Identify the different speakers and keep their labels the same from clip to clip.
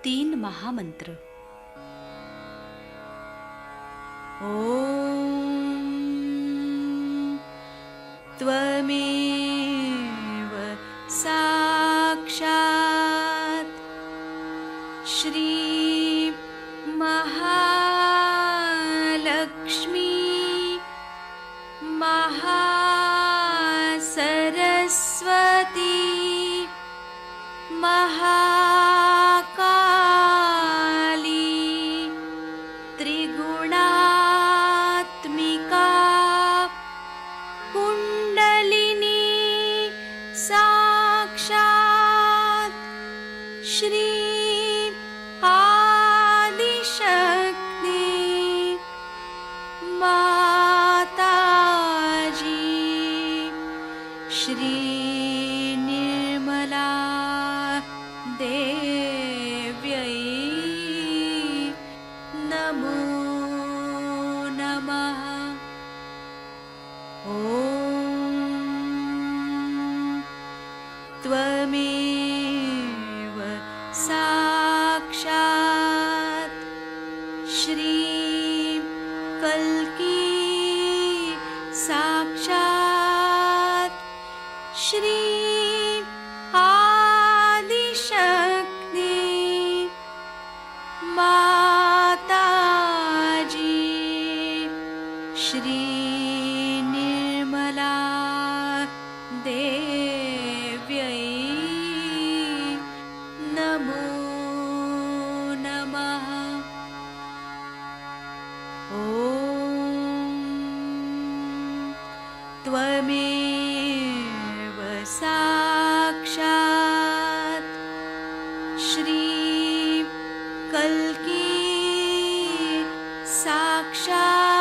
Speaker 1: 3 महामंत्र। ओम त्वमेव साक्षात् श्री महालक्ष्मी महासरस्वती महाकाली त्रिगुणात्मिका कुंडलिनी साक्षात् श्री आदिशक्ति माताजी श्री निर्मला देव्यै नमो नमः। ॐ त्वमेव साक्षात् श्री कल्की साक्षात् श्री आदिशक्ति माताजी श्री निर्मला देव्यै नमो नमः। ॐ त्वमेव साक्षात् श्री कल्की साक्षात्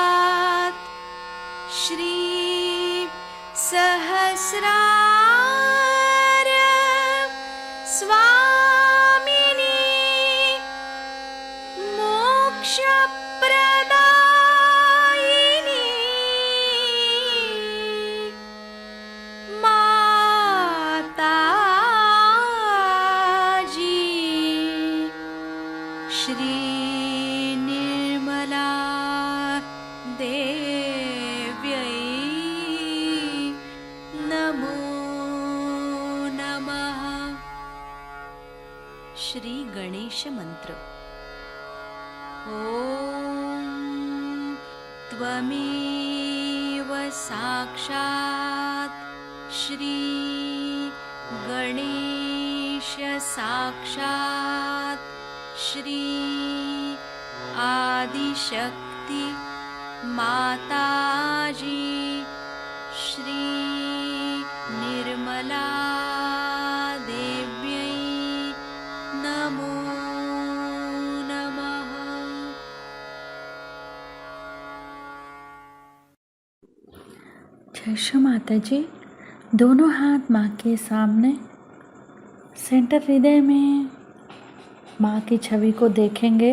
Speaker 1: श्री सहस्रार स्वामिनी मोक्षप्रदायिनी माताजी श्री निर्मला देव्यै नमो नमः। श्री गणेश मंत्र। ओम त्वमेव साक्षात् श्री गणेश साक्षात् श्री आदिशक्ति माताजी श्री निर्मला देव्यै नमो नमः।
Speaker 2: जय श्री माता जी। दोनों हाथ माँ के सामने, सेंटर हृदय में माँ की छवि को देखेंगे।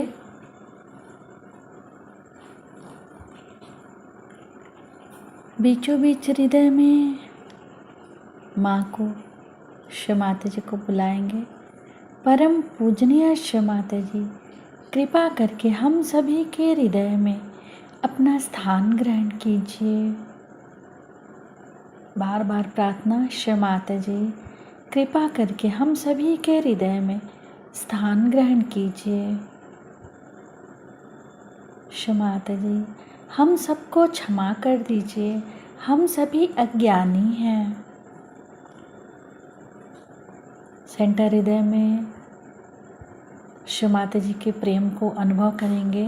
Speaker 2: बीचों बीच हृदय में माँ को, श्री माता जी को बुलाएंगे। परम पूजनीय श्री माता जी, कृपा करके हम सभी के हृदय में अपना स्थान ग्रहण कीजिए। बार बार प्रार्थना, श्री माता जी कृपा करके हम सभी के हृदय में स्थान ग्रहण कीजिए। श्री माता जी हम सबको क्षमा कर दीजिए, हम सभी अज्ञानी हैं। सेंटर हृदय में श्री माता जी के प्रेम को अनुभव करेंगे।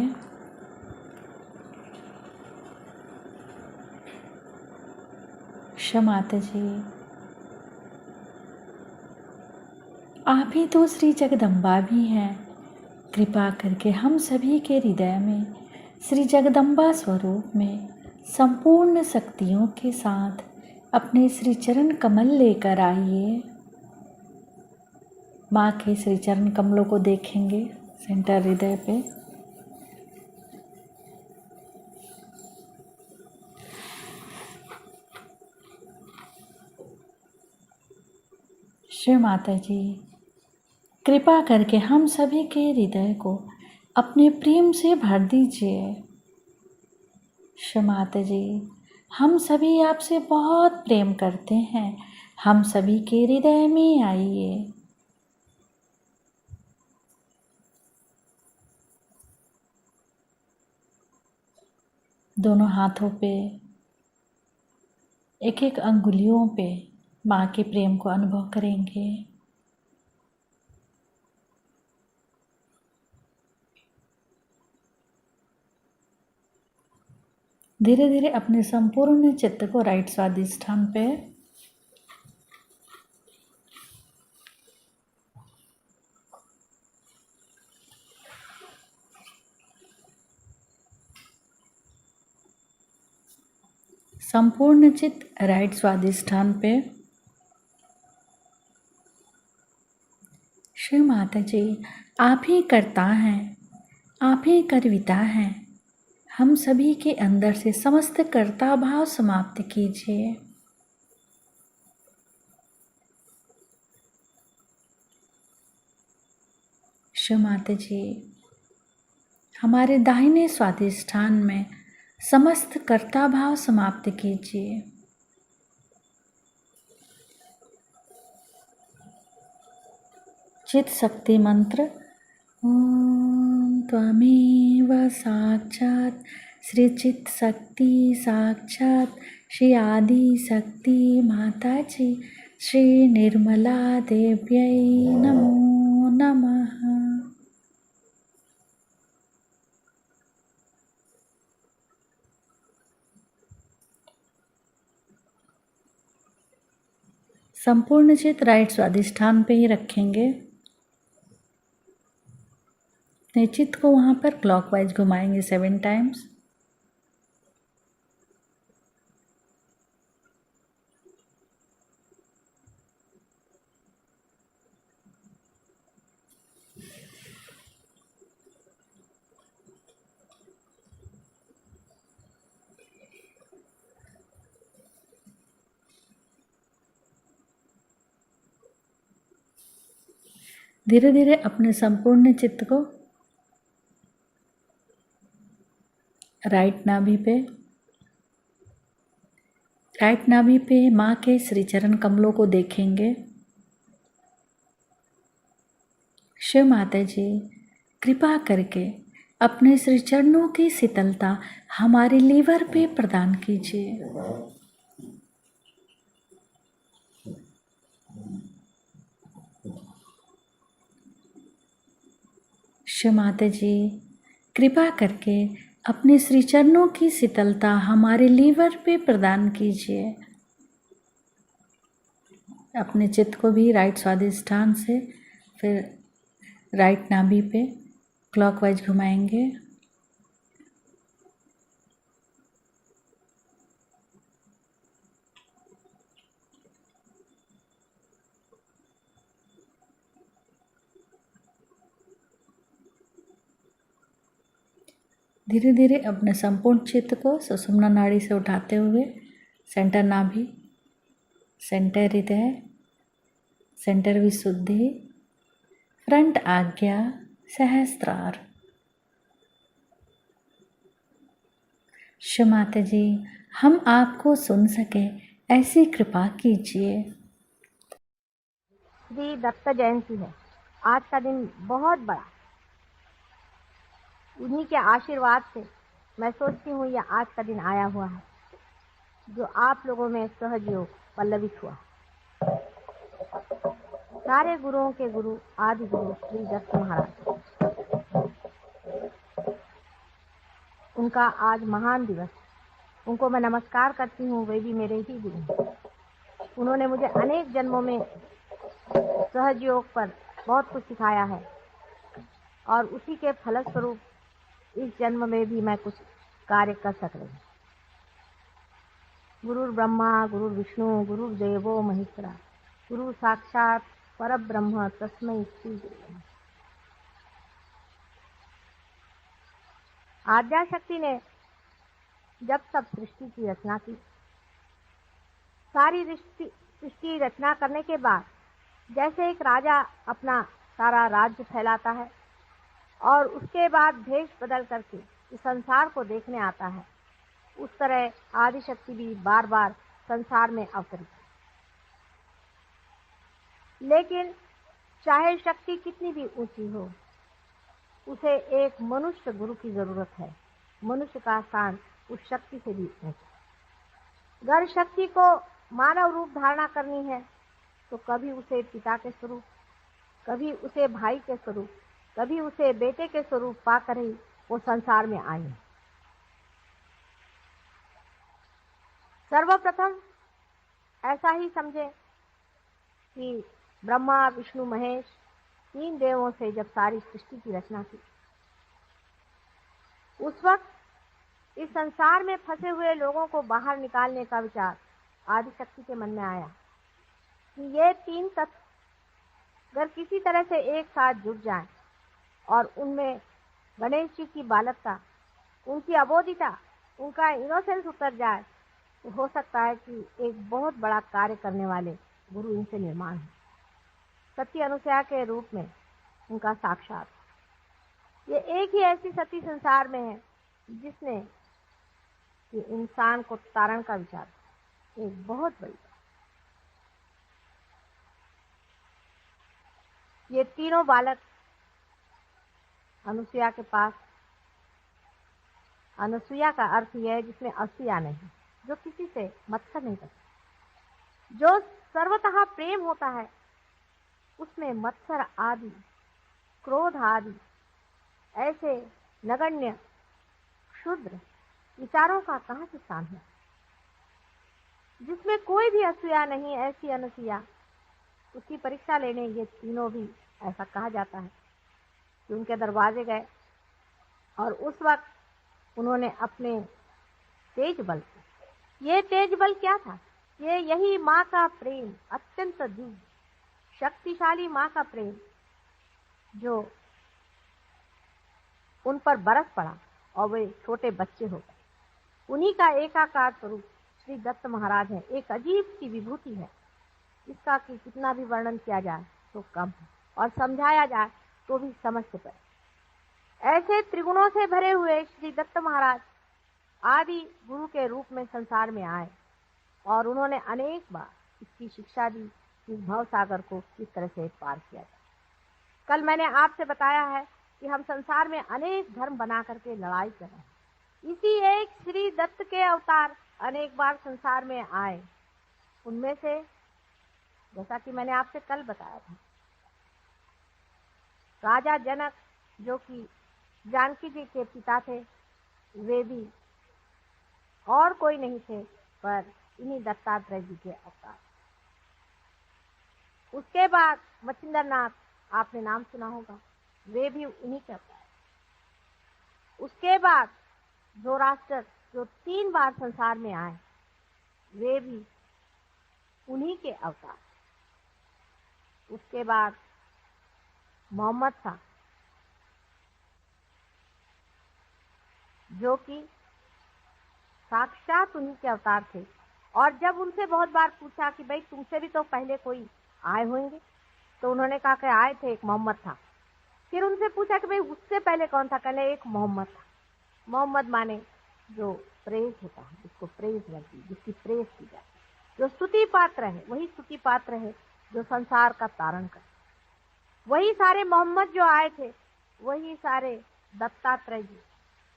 Speaker 2: श्री माता जी आप ही तो श्री जगदम्बा भी हैं। कृपा करके हम सभी के हृदय में श्री जगदम्बा स्वरूप में संपूर्ण शक्तियों के साथ अपने श्री चरण कमल लेकर आइए। माँ के श्री चरण कमलों को देखेंगे सेंटर हृदय पे। श्री माता जी कृपा करके हम सभी के हृदय को अपने प्रेम से भर दीजिए। क्षमाते जी, हम सभी आपसे बहुत प्रेम करते हैं, हम सभी के हृदय में आइए। दोनों हाथों पे, एक एक अंगुलियों पे माँ के प्रेम को अनुभव करेंगे। धीरे धीरे अपने संपूर्ण चित्त को राइट स्वादिष्ठान पे संपूर्ण चित्त राइट स्वादिष्ठान पे। श्री माता जी, आप ही करता हैं, आप ही करविता हैं, हम सभी के अंदर से समस्त कर्ता भाव समाप्त कीजिए। श्री माता जी, हमारे दाहिने स्वादिष्ठान में समस्त कर्ता भाव समाप्त कीजिए। चित शक्ति मंत्र ओम त्वमेव साक्षात् श्री चित शक्ति साक्षात् श्री आदि शक्ति माता जी श्री निर्मला देव्यै नमो नमः। संपूर्ण चित राइट स्वादिष्ठान पे ही रखेंगे। चित्त को वहाँ पर क्लॉकवाइज घुमाएंगे 7 टाइम्स। धीरे धीरे अपने संपूर्ण चित्त को राइट नाभि पे माँ के श्री चरण कमलों को देखेंगे। शिव माता जी, कृपा करके अपने श्री चरणों की शीतलता हमारे लीवर पे प्रदान कीजिए। शिव माता जी, कृपा करके अपने श्री चरणों की शीतलता हमारे लीवर पे प्रदान कीजिए। अपने चित्त को भी राइट स्वादिष्ठान से फिर राइट नाभि पे क्लॉकवाइज घुमाएंगे। धीरे धीरे अपने संपूर्ण चित्त को सुषुम्ना नाड़ी से उठाते हुए सेंटर नाभि, सेंटर हृदय, सेंटर विशुद्धि, फ्रंट आज्ञा, सहस्त्रार। शिव माता जी, हम आपको सुन सके ऐसी कृपा कीजिए।
Speaker 3: श्री दत्त जयंती है। आज का दिन बहुत बड़ा, उन्हीं के आशीर्वाद से मैं सोचती हूँ यह आज का दिन आया हुआ है, जो आप लोगों में सहयोग पल्लवित हुआ। सारे गुरुओं के गुरु आदि गुरु श्री दत्त महाराज, उनका आज महान दिवस, उनको मैं नमस्कार करती हूँ। वे भी मेरे ही गुरु हैं। उन्होंने मुझे अनेक जन्मों में सहयोग पर बहुत कुछ सिखाया है और उसी के फलस्वरूप इस जन्म में भी मैं कुछ कार्य कर सक रही हूँ। गुरु ब्रह्मा गुरु विष्णु गुरु देवो महेश्वरा, गुरु साक्षात परब्रह्म तस्मै श्री गुरवे नमः। आद्या शक्ति ने जब सब सृष्टि की रचना की, सारी सृष्टि रचना करने के बाद जैसे एक राजा अपना सारा राज्य फैलाता है और उसके बाद भेष बदल करके इस संसार को देखने आता है, उस तरह आदिशक्ति भी बार बार संसार में अवतरित है। लेकिन चाहे शक्ति कितनी भी ऊंची हो, उसे एक मनुष्य गुरु की जरूरत है। मनुष्य का स्थान उस शक्ति से भी ऊंचा। अगर शक्ति को मानव रूप धारणा करनी है तो कभी उसे पिता के स्वरूप, कभी उसे भाई के स्वरूप, कभी उसे बेटे के स्वरूप पाकर ही वो संसार में आई है। सर्वप्रथम ऐसा ही समझे कि ब्रह्मा विष्णु महेश 3 देवों से जब सारी सृष्टि की रचना की, उस वक्त इस संसार में फंसे हुए लोगों को बाहर निकालने का विचार आदिशक्ति के मन में आया कि ये 3 तत्व अगर किसी तरह से एक साथ जुट जाएं और उनमें गणेश जी की बालकता, उनकी अबोधिता, उनका इनोसेंस उतर जाए तो हो सकता है कि एक बहुत बड़ा कार्य करने वाले गुरु इनसे निर्माण हो। सती अनुसुईया के रूप में उनका साक्षात, ये एक ही ऐसी सती संसार में है जिसने कि इंसान को तारण का विचार, एक बहुत बड़ी। ये तीनों बालक अनुसुईया के पास, अनुसुईया का अर्थ यह है जिसमें असूया नहीं, जो किसी से मत्सर नहीं करता, जो सर्वतः प्रेम होता है, उसमें मत्सर आदि, क्रोध आदि ऐसे नगण्य क्षुद्र विचारों का कहाँ से स्थान है। जिसमें कोई भी असूया नहीं, ऐसी अनुसुईया, उसकी परीक्षा लेने ये तीनों भी ऐसा कहा जाता है कि उनके दरवाजे गए और उस वक्त उन्होंने अपने तेज बल, ये तेज बल क्या था? ये यही माँ का प्रेम, अत्यंत दिव्य शक्तिशाली माँ का प्रेम जो उन पर बरस पड़ा और वे छोटे बच्चे हो गए। उन्हीं का एकाकार स्वरूप श्री दत्त महाराज है। एक अजीब सी विभूति है, इसका कि कितना भी वर्णन किया जाए तो कम है और समझाया जाए तो भी समझ से परे। ऐसे त्रिगुणों से भरे हुए श्री दत्त महाराज आदि गुरु के रूप में संसार में आए और उन्होंने अनेक बार इसकी शिक्षा दी, इस भव सागर को किस तरह से पार किया जाए। कल मैंने आपसे बताया है कि हम संसार में अनेक धर्म बना करके लड़ाई कर रहे हैं। इसी एक श्री दत्त के अवतार अनेक बार संसार में आए। उनमें से जैसा कि मैंने आपसे कल बताया था, राजा जनक जो कि जानकी जी के पिता थे, वे भी और कोई नहीं थे पर इन्हीं दत्तात्रेय जी के अवतार। उसके बाद मच्छिंद्र नाथ, आपने नाम सुना होगा, वे भी उन्हीं के अवतार। उसके बाद ज़ोरास्टर जो 3 बार संसार में आए, वे भी उन्हीं के अवतार। उसके बाद मोहम्मद था जो कि साक्षात उन्हीं के अवतार थे। और जब उनसे बहुत बार पूछा कि भाई तुमसे भी तो पहले कोई आए होंगे, तो उन्होंने कहा कि आए थे, एक मोहम्मद था। फिर उनसे पूछा कि भाई उससे पहले कौन था? कहले एक मोहम्मद था। मोहम्मद माने जो प्रेज होता है, जिसको प्रेज लगती, जिसकी प्रेज की जाती, जो स्तुति पात्र है, वही स्तुति पात्र है जो संसार का तारण करे। वही सारे मोहम्मद जो आए थे, वही सारे दत्तात्रेय जी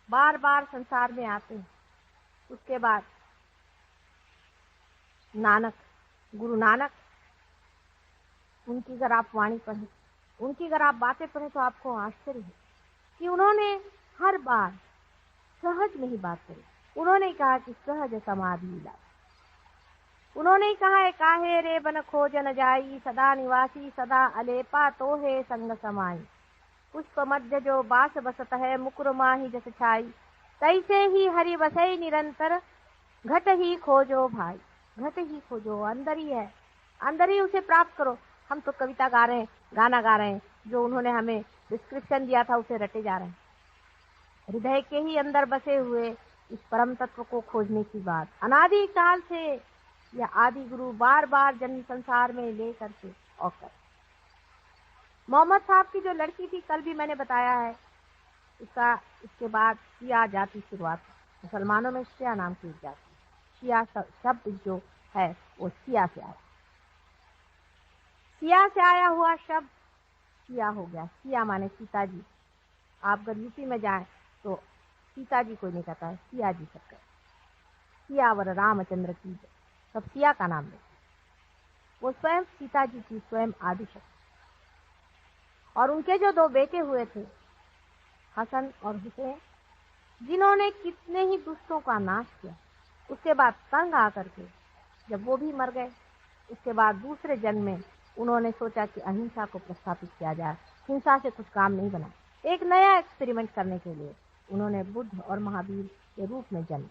Speaker 3: बार बार संसार में आते हैं। उसके बाद नानक, गुरु नानक, उनकी अगर आप वाणी पढ़ें, उनकी अगर आप बातें पढ़ें तो आपको आश्चर्य है कि उन्होंने हर बार सहज में ही बात करी। उन्होंने कहा कि सहज समाधि लीला। उन्होंने कहा है काहे रे बन खोज न जाई, सदा निवासी सदा अलेपा तो है संग समाई। पुष्प मध्य जो बास बसत है, मुकुर माही जस छाई। तैसे ही हरि बसई निरंतर, घट ही खोजो भाई। घट ही खोजो, अंदर ही है, अंदर ही उसे प्राप्त करो। हम तो कविता गा रहे हैं, गाना गा रहे हैं, जो उन्होंने हमें डिस्क्रिप्शन दिया था उसे रटे जा रहे हैं। हृदय के ही अंदर बसे हुए इस परम तत्व को खोजने की बात अनादि काल से यह आदि गुरु बार बार जन्म संसार में ले करके और कर। मोहम्मद साहब की जो लड़की थी, कल भी मैंने बताया है, इसके बाद शिया जाति शुरुआत। मुसलमानों में शिया नाम की जाति, शिया शब्द जो है वो शिया से आया। शिया से आया हुआ शब्द शिया हो गया। शिया माने सीता जी। आप अगर यूपी में जाएं तो सीता जी कोई नहीं कहता है, सिया जी सब कहते। सियावर रामचंद्र की सब सिया का नाम लेते। वो स्वयं सीता जी की स्वयं आदि शक्ति। और उनके जो 2 बेटे हुए थे, हसन और हुसैन, जिन्होंने कितने ही दुष्टों का नाश किया। उसके बाद तंग आकर के जब वो भी मर गए, उसके बाद दूसरे जन्म में उन्होंने सोचा कि अहिंसा को प्रस्थापित किया जाए। हिंसा से कुछ काम नहीं बना। एक नया एक्सपेरिमेंट करने के लिए उन्होंने बुद्ध और महावीर के रूप में जन्म।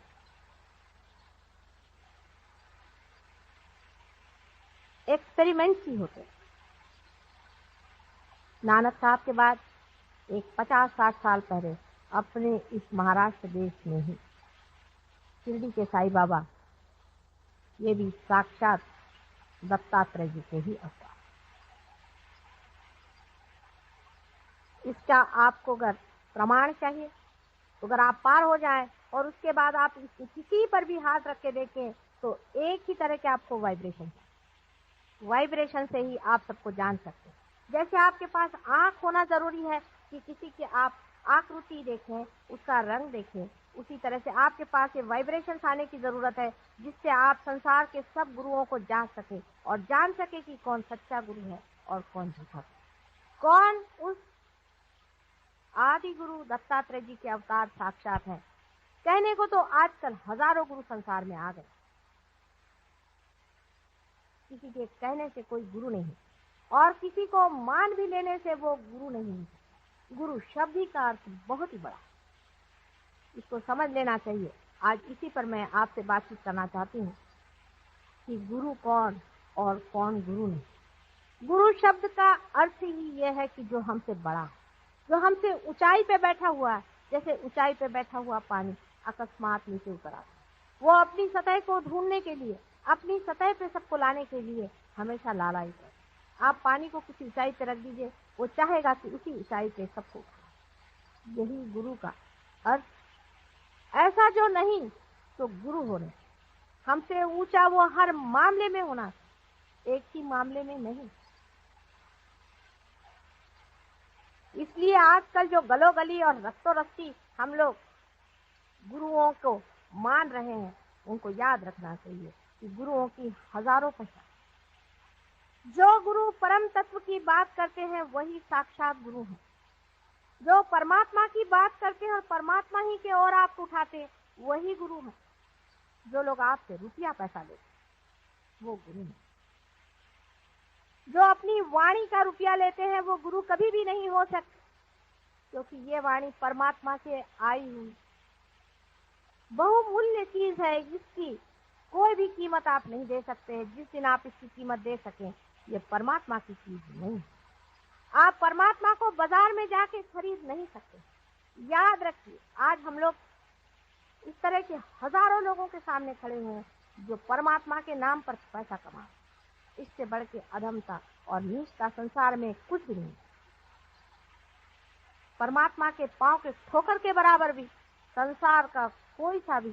Speaker 3: एक्सपेरिमेंट्स ही होते। नानक साहब के बाद एक 50-60 साल पहले अपने इस महाराष्ट्र देश में ही शिरडी के साईं बाबा, ये भी साक्षात दत्तात्रेय जी के ही अवतार। इसका आपको अगर प्रमाण चाहिए तो अगर आप पार हो जाएं और उसके बाद आप किसी पर भी हाथ रख के देखें तो एक ही तरह के आपको वाइब्रेशन से ही आप सबको जान सकते हैं। जैसे आपके पास आंख होना जरूरी है कि किसी की आप आकृति देखें, उसका रंग देखें, उसी तरह से आपके पास ये वाइब्रेशन आने की जरूरत है जिससे आप संसार के सब गुरुओं को जान सके और जान सके कि कौन सच्चा गुरु है और कौन झूठा, कौन उस आदि गुरु दत्तात्रेय जी के अवतार साक्षात हैं। कहने को तो आजकल हजारों गुरु संसार में आ गए, किसी के कहने से कोई गुरु नहीं और किसी को मान भी लेने से वो गुरु नहीं। गुरु शब्द ही का अर्थ बहुत ही बड़ा, इसको समझ लेना चाहिए। आज इसी पर मैं आपसे बातचीत करना चाहती हूँ कि गुरु कौन और कौन गुरु नहीं। गुरु शब्द का अर्थ ही यह है कि जो हमसे बड़ा, जो हमसे ऊंचाई पे बैठा हुआ है। जैसे ऊंचाई पे बैठा हुआ पानी अकस्मात नीचे उतर आता, वो अपनी सतह को ढूंढने के लिए, अपनी सतह पे सबको लाने के लिए हमेशा लालायित है। आप पानी को किसी ऊंचाई पे रख दीजिए, वो चाहेगा कि उसी ऊंचाई पे सबको उठाए। यही गुरु का अर्थ। ऐसा जो नहीं तो गुरु होने हमसे ऊंचा वो हर मामले में होना, एक ही मामले में नहीं। इसलिए आजकल जो गलो गली और रस्तों रस्ती हम लोग गुरुओं को मान रहे हैं, उनको याद रखना चाहिए कि गुरुओं की हजारों पहचान। जो गुरु परम तत्व की बात करते हैं वही साक्षात गुरु हैं। जो परमात्मा की बात करते हैं और परमात्मा ही के ओर आप उठाते हैं वही गुरु हैं। जो लोग आपसे रुपया पैसा लेते वो गुरु हैं। जो अपनी वाणी का रुपया लेते हैं वो गुरु कभी भी नहीं हो सकते, क्योंकि ये वाणी परमात्मा से आई हुई बहुमूल्य चीज है। इसकी कोई भी कीमत आप नहीं दे सकते। जिस दिन आप इसकी कीमत दे सकें, ये परमात्मा की चीज नहीं। आप परमात्मा को बाजार में जाके खरीद नहीं सकते। याद रखिए, आज हम लोग इस तरह के हजारों लोगों के सामने खड़े हुए हैं जो परमात्मा के नाम पर पैसा कमा। इससे बढ़ के अधमता और नीचता संसार में कुछ भी नहीं। परमात्मा के पांव के ठोकर के बराबर भी संसार का कोई सा भी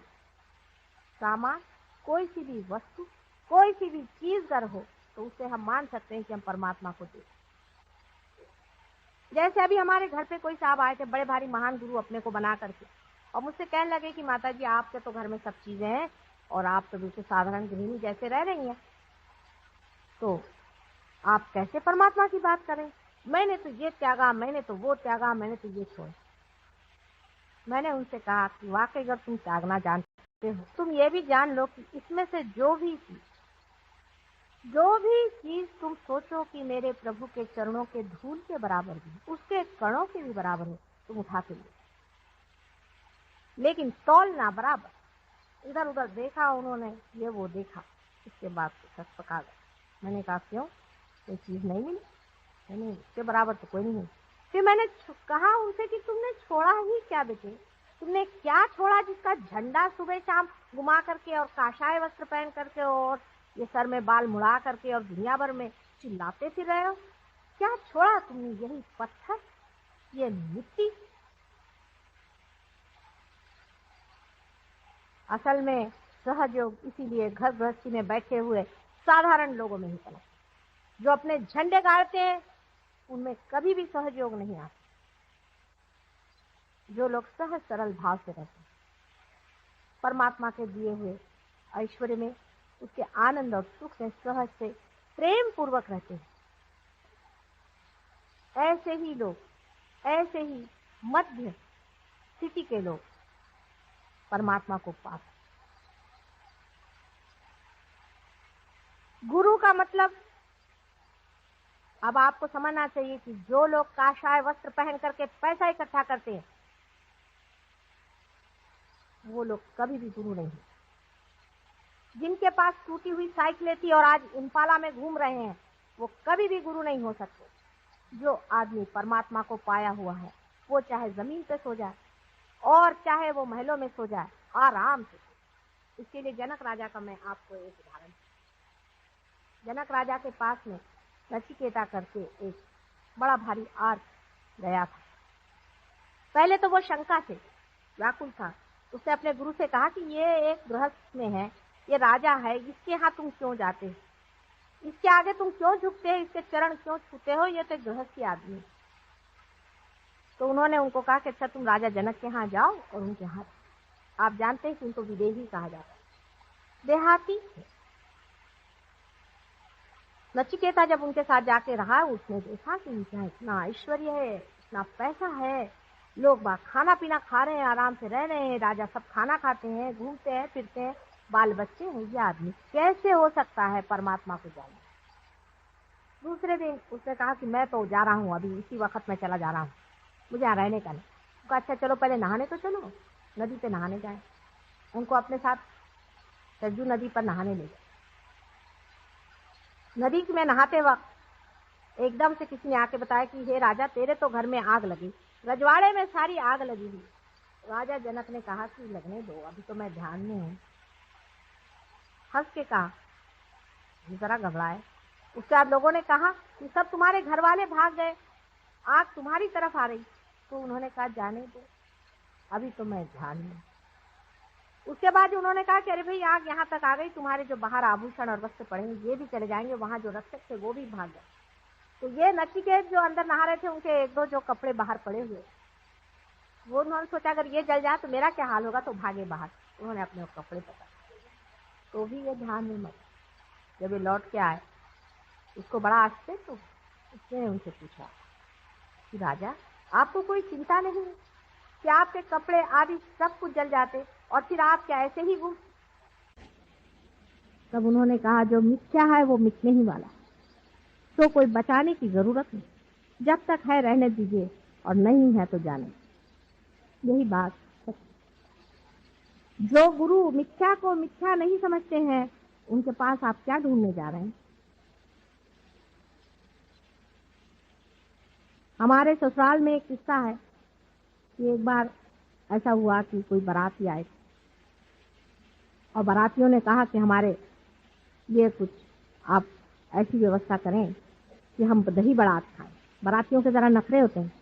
Speaker 3: सामान, कोई सी भी वस्तु, कोई सी भी चीज अगर हो तो उसे हम मान सकते हैं कि हम परमात्मा को दें। जैसे अभी हमारे घर पे कोई साहब आए थे, बड़े भारी महान गुरु अपने को बना करके, और मुझसे कहने लगे कि माता जी आपके तो घर में सब चीजें हैं और आप तो बिल्कुल साधारण गृहिणी जैसे रह रही हैं, तो आप कैसे परमात्मा की बात करें? मैंने तो ये त्यागा, मैंने तो वो त्यागा, मैंने तो ये छोड़ा। मैंने उनसे कहा कि वाकई अगर तुम त्यागना जानते हो, तुम ये भी जान लो कि इसमें से जो भी चीज तुम सोचो कि मेरे प्रभु के चरणों के धूल के बराबर भी, उसके कणों के भी बराबर हो, तुम उठा के लो, लेकिन तौलना बराबर। इधर उधर देखा उन्होंने, ये वो देखा, इसके बाद तो सच पका गया। मैंने कहा क्यों, कोई चीज नहीं मिली? नहीं, उसके बराबर तो कोई नहीं। फिर मैंने कहा उनसे कि तुमने छोड़ा ही क्या बेटे? तुमने क्या छोड़ा जिसका झंडा सुबह शाम घुमा करके और काशाय वस्त्र पहन करके और ये सर में बाल मुड़ा करके और दुनिया भर में चिल्लाते फिर रहे हो? क्या छोड़ा तुमने? यही पत्थर, ये मिट्टी। असल में सहयोग इसीलिए घर गृहस्थी में बैठे हुए साधारण लोगों में ही पड़ा। जो अपने झंडे गाड़ते हैं उनमें कभी भी सहयोग नहीं आता। जो लोग सहज सरल भाव से रहते हैं, परमात्मा के दिए हुए ऐश्वर्य में, उसके आनंद और सुख में सहज से प्रेम पूर्वक रहते हैं, ऐसे ही लोग, ऐसे ही मध्य स्थिति के लोग परमात्मा को पाते। गुरु का मतलब अब आपको समझना चाहिए कि जो लोग काशाय वस्त्र पहन करके पैसा इकट्ठा करते हैं वो लोग कभी भी गुरु नहीं। जिनके पास टूटी हुई साइकिलें थी और आज इम्पाला में घूम रहे हैं वो कभी भी गुरु नहीं हो सकते। जो आदमी परमात्मा को पाया हुआ है वो चाहे जमीन पे सो जाए और चाहे वो महलों में सो जाए, आराम से। इसके लिए जनक राजा का मैं आपको एक उदाहरण, जनक राजा के पास में नचिकेता करके एक बड़ा भारी आर्थ गया था। पहले तो वो शंका से व्याकुल था। उसने अपने गुरु से कहा कि ये एक गृहस्थ में है, ये राजा है, इसके यहाँ तुम क्यों जाते हो, इसके आगे तुम क्यों झुकते हो, इसके चरण क्यों छूते हो, ये तो गृहस्थी आदमी। तो उन्होंने उनको कहा कि अच्छा तुम राजा जनक के यहाँ जाओ और उनके यहाँ, आप जानते हैं कि उनको विदेही कहा जाता है, देहाती। नचिकेता जब उनके साथ जाके रहा, उसने देखा कि इनका इतना ऐश्वर्य है, इतना पैसा है, लोग बाग खाना पीना खा रहे हैं, आराम से रह रहे हैं, राजा सब खाना खाते हैं, घूमते हैं फिरते हैं, बाल बच्चे हैं, ये आदमी कैसे हो सकता है परमात्मा को जाने। दूसरे दिन उसने कहा कि मैं तो जा रहा हूँ, अभी इसी वक्त मैं चला जा रहा हूँ, मुझे यहाँ रहने का नहीं। उसका अच्छा चलो पहले नहाने तो चलो, नदी पे नहाने जाए। उनको अपने साथ सरजू नदी पर नहाने ले गए। नदी में नहाते वक्त एकदम से किसी ने आके बताया कि हे राजा तेरे तो घर में आग लगी, रजवाड़े में सारी आग लगी हुई। राजा जनक ने कहा कि लगने दो, अभी तो मैं ध्यान में हूँ। हंस के कहा, जरा घबराए। उसके बाद लोगों ने कहा कि सब तुम्हारे घर वाले भाग गए, आग तुम्हारी तरफ आ रही। तो उन्होंने कहा जाने दो, अभी तो मैं ध्यान में। उसके बाद उन्होंने कहा कि अरे भाई आग यहाँ तक आ गई, तुम्हारे जो बाहर आभूषण और वस्त्र पड़े हैं ये भी चले जाएंगे, वहां जो रक्षक थे वो भी भाग गए। तो ये नचिकेत जो अंदर नहा रहे थे उनके एक दो जो कपड़े बाहर पड़े हुए, वो उन्होंने सोचा अगर ये जल जाए तो मेरा क्या हाल होगा, तो भागे बाहर। उन्होंने अपने कपड़े पकड़े, तो भी ये ध्यान में मत। जब ये लौट के आए उसको बड़ा आश्चर्य, तो उसने उनसे पूछा कि राजा आपको कोई चिंता नहीं कि आपके कपड़े आदि सब कुछ जल जाते और फिर आप क्या ऐसे ही घूम। तब उन्होंने कहा जो मिथ्या है वो मिटने ही वाला, तो कोई बचाने की जरूरत नहीं, जब तक है रहने दीजिए और नहीं है तो जाने। यही बात। जो गुरु मिथ्या को मिथ्या नहीं समझते हैं उनके पास आप क्या ढूंढने जा रहे हैं। हमारे ससुराल में एक किस्सा है कि एक बार ऐसा हुआ कि कोई बाराती आए और बारातियों ने कहा कि हमारे लिए कुछ आप ऐसी व्यवस्था करें कि हम दही बड़ा खाएं। बारातियों के जरा नखरे होते हैं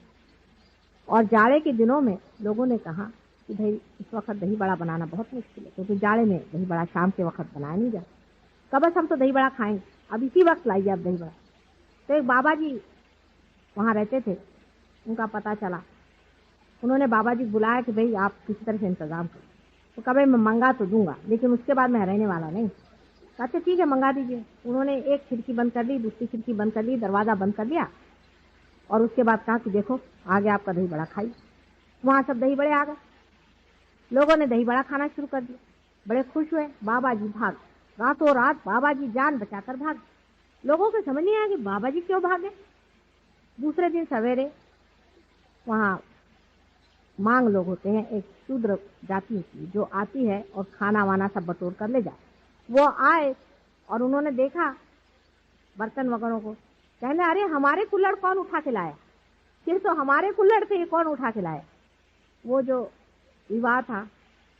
Speaker 3: और जाड़े के दिनों में लोगों ने कहा कि भाई इस वक्त दही बड़ा बनाना बहुत मुश्किल है, क्योंकि जाड़े में दही बड़ा शाम के वक्त बनाया नहीं जाता। कब बस हम तो दही बड़ा खाएंगे, अब इसी वक्त लाइए आप दही बड़ा। तो एक बाबा जी वहाँ रहते थे, उनका पता चला। उन्होंने बाबा जी बुलाया कि भाई आप किसी तरह से इंतजाम करो। तो कभी मैं मंगा तो दूंगा लेकिन उसके बाद मैं रहने वाला नहीं। अच्छा ठीक है मंगा दीजिए। उन्होंने एक खिड़की बंद कर ली, दूसरी खिड़की बंद कर ली, दरवाजा बंद कर दिया और उसके बाद कहा कि देखो आ गया आपका दही बड़ा, खाई। वहां सब दही बड़े आ गए, लोगों ने दही बड़ा खाना शुरू कर दिया, बड़े खुश हुए। बाबा जी भाग, रातों रात बाबा जी जान बचाकर भाग। लोगों को समझ नहीं आया कि बाबा जी क्यों भागे। दूसरे दिन सवेरे वहाँ मांग लोग होते हैं, एक शूद्र जाति की जो आती है और खाना वाना सब बटोर कर ले जाए। वो आए और उन्होंने देखा बर्तन वगैरह को, कहने अरे हमारे कुल्हड़ कौन उठा के लाया, फिर तो हमारे कुल्हड़ थे, ये कौन उठा के लाया। वो जो विवाह था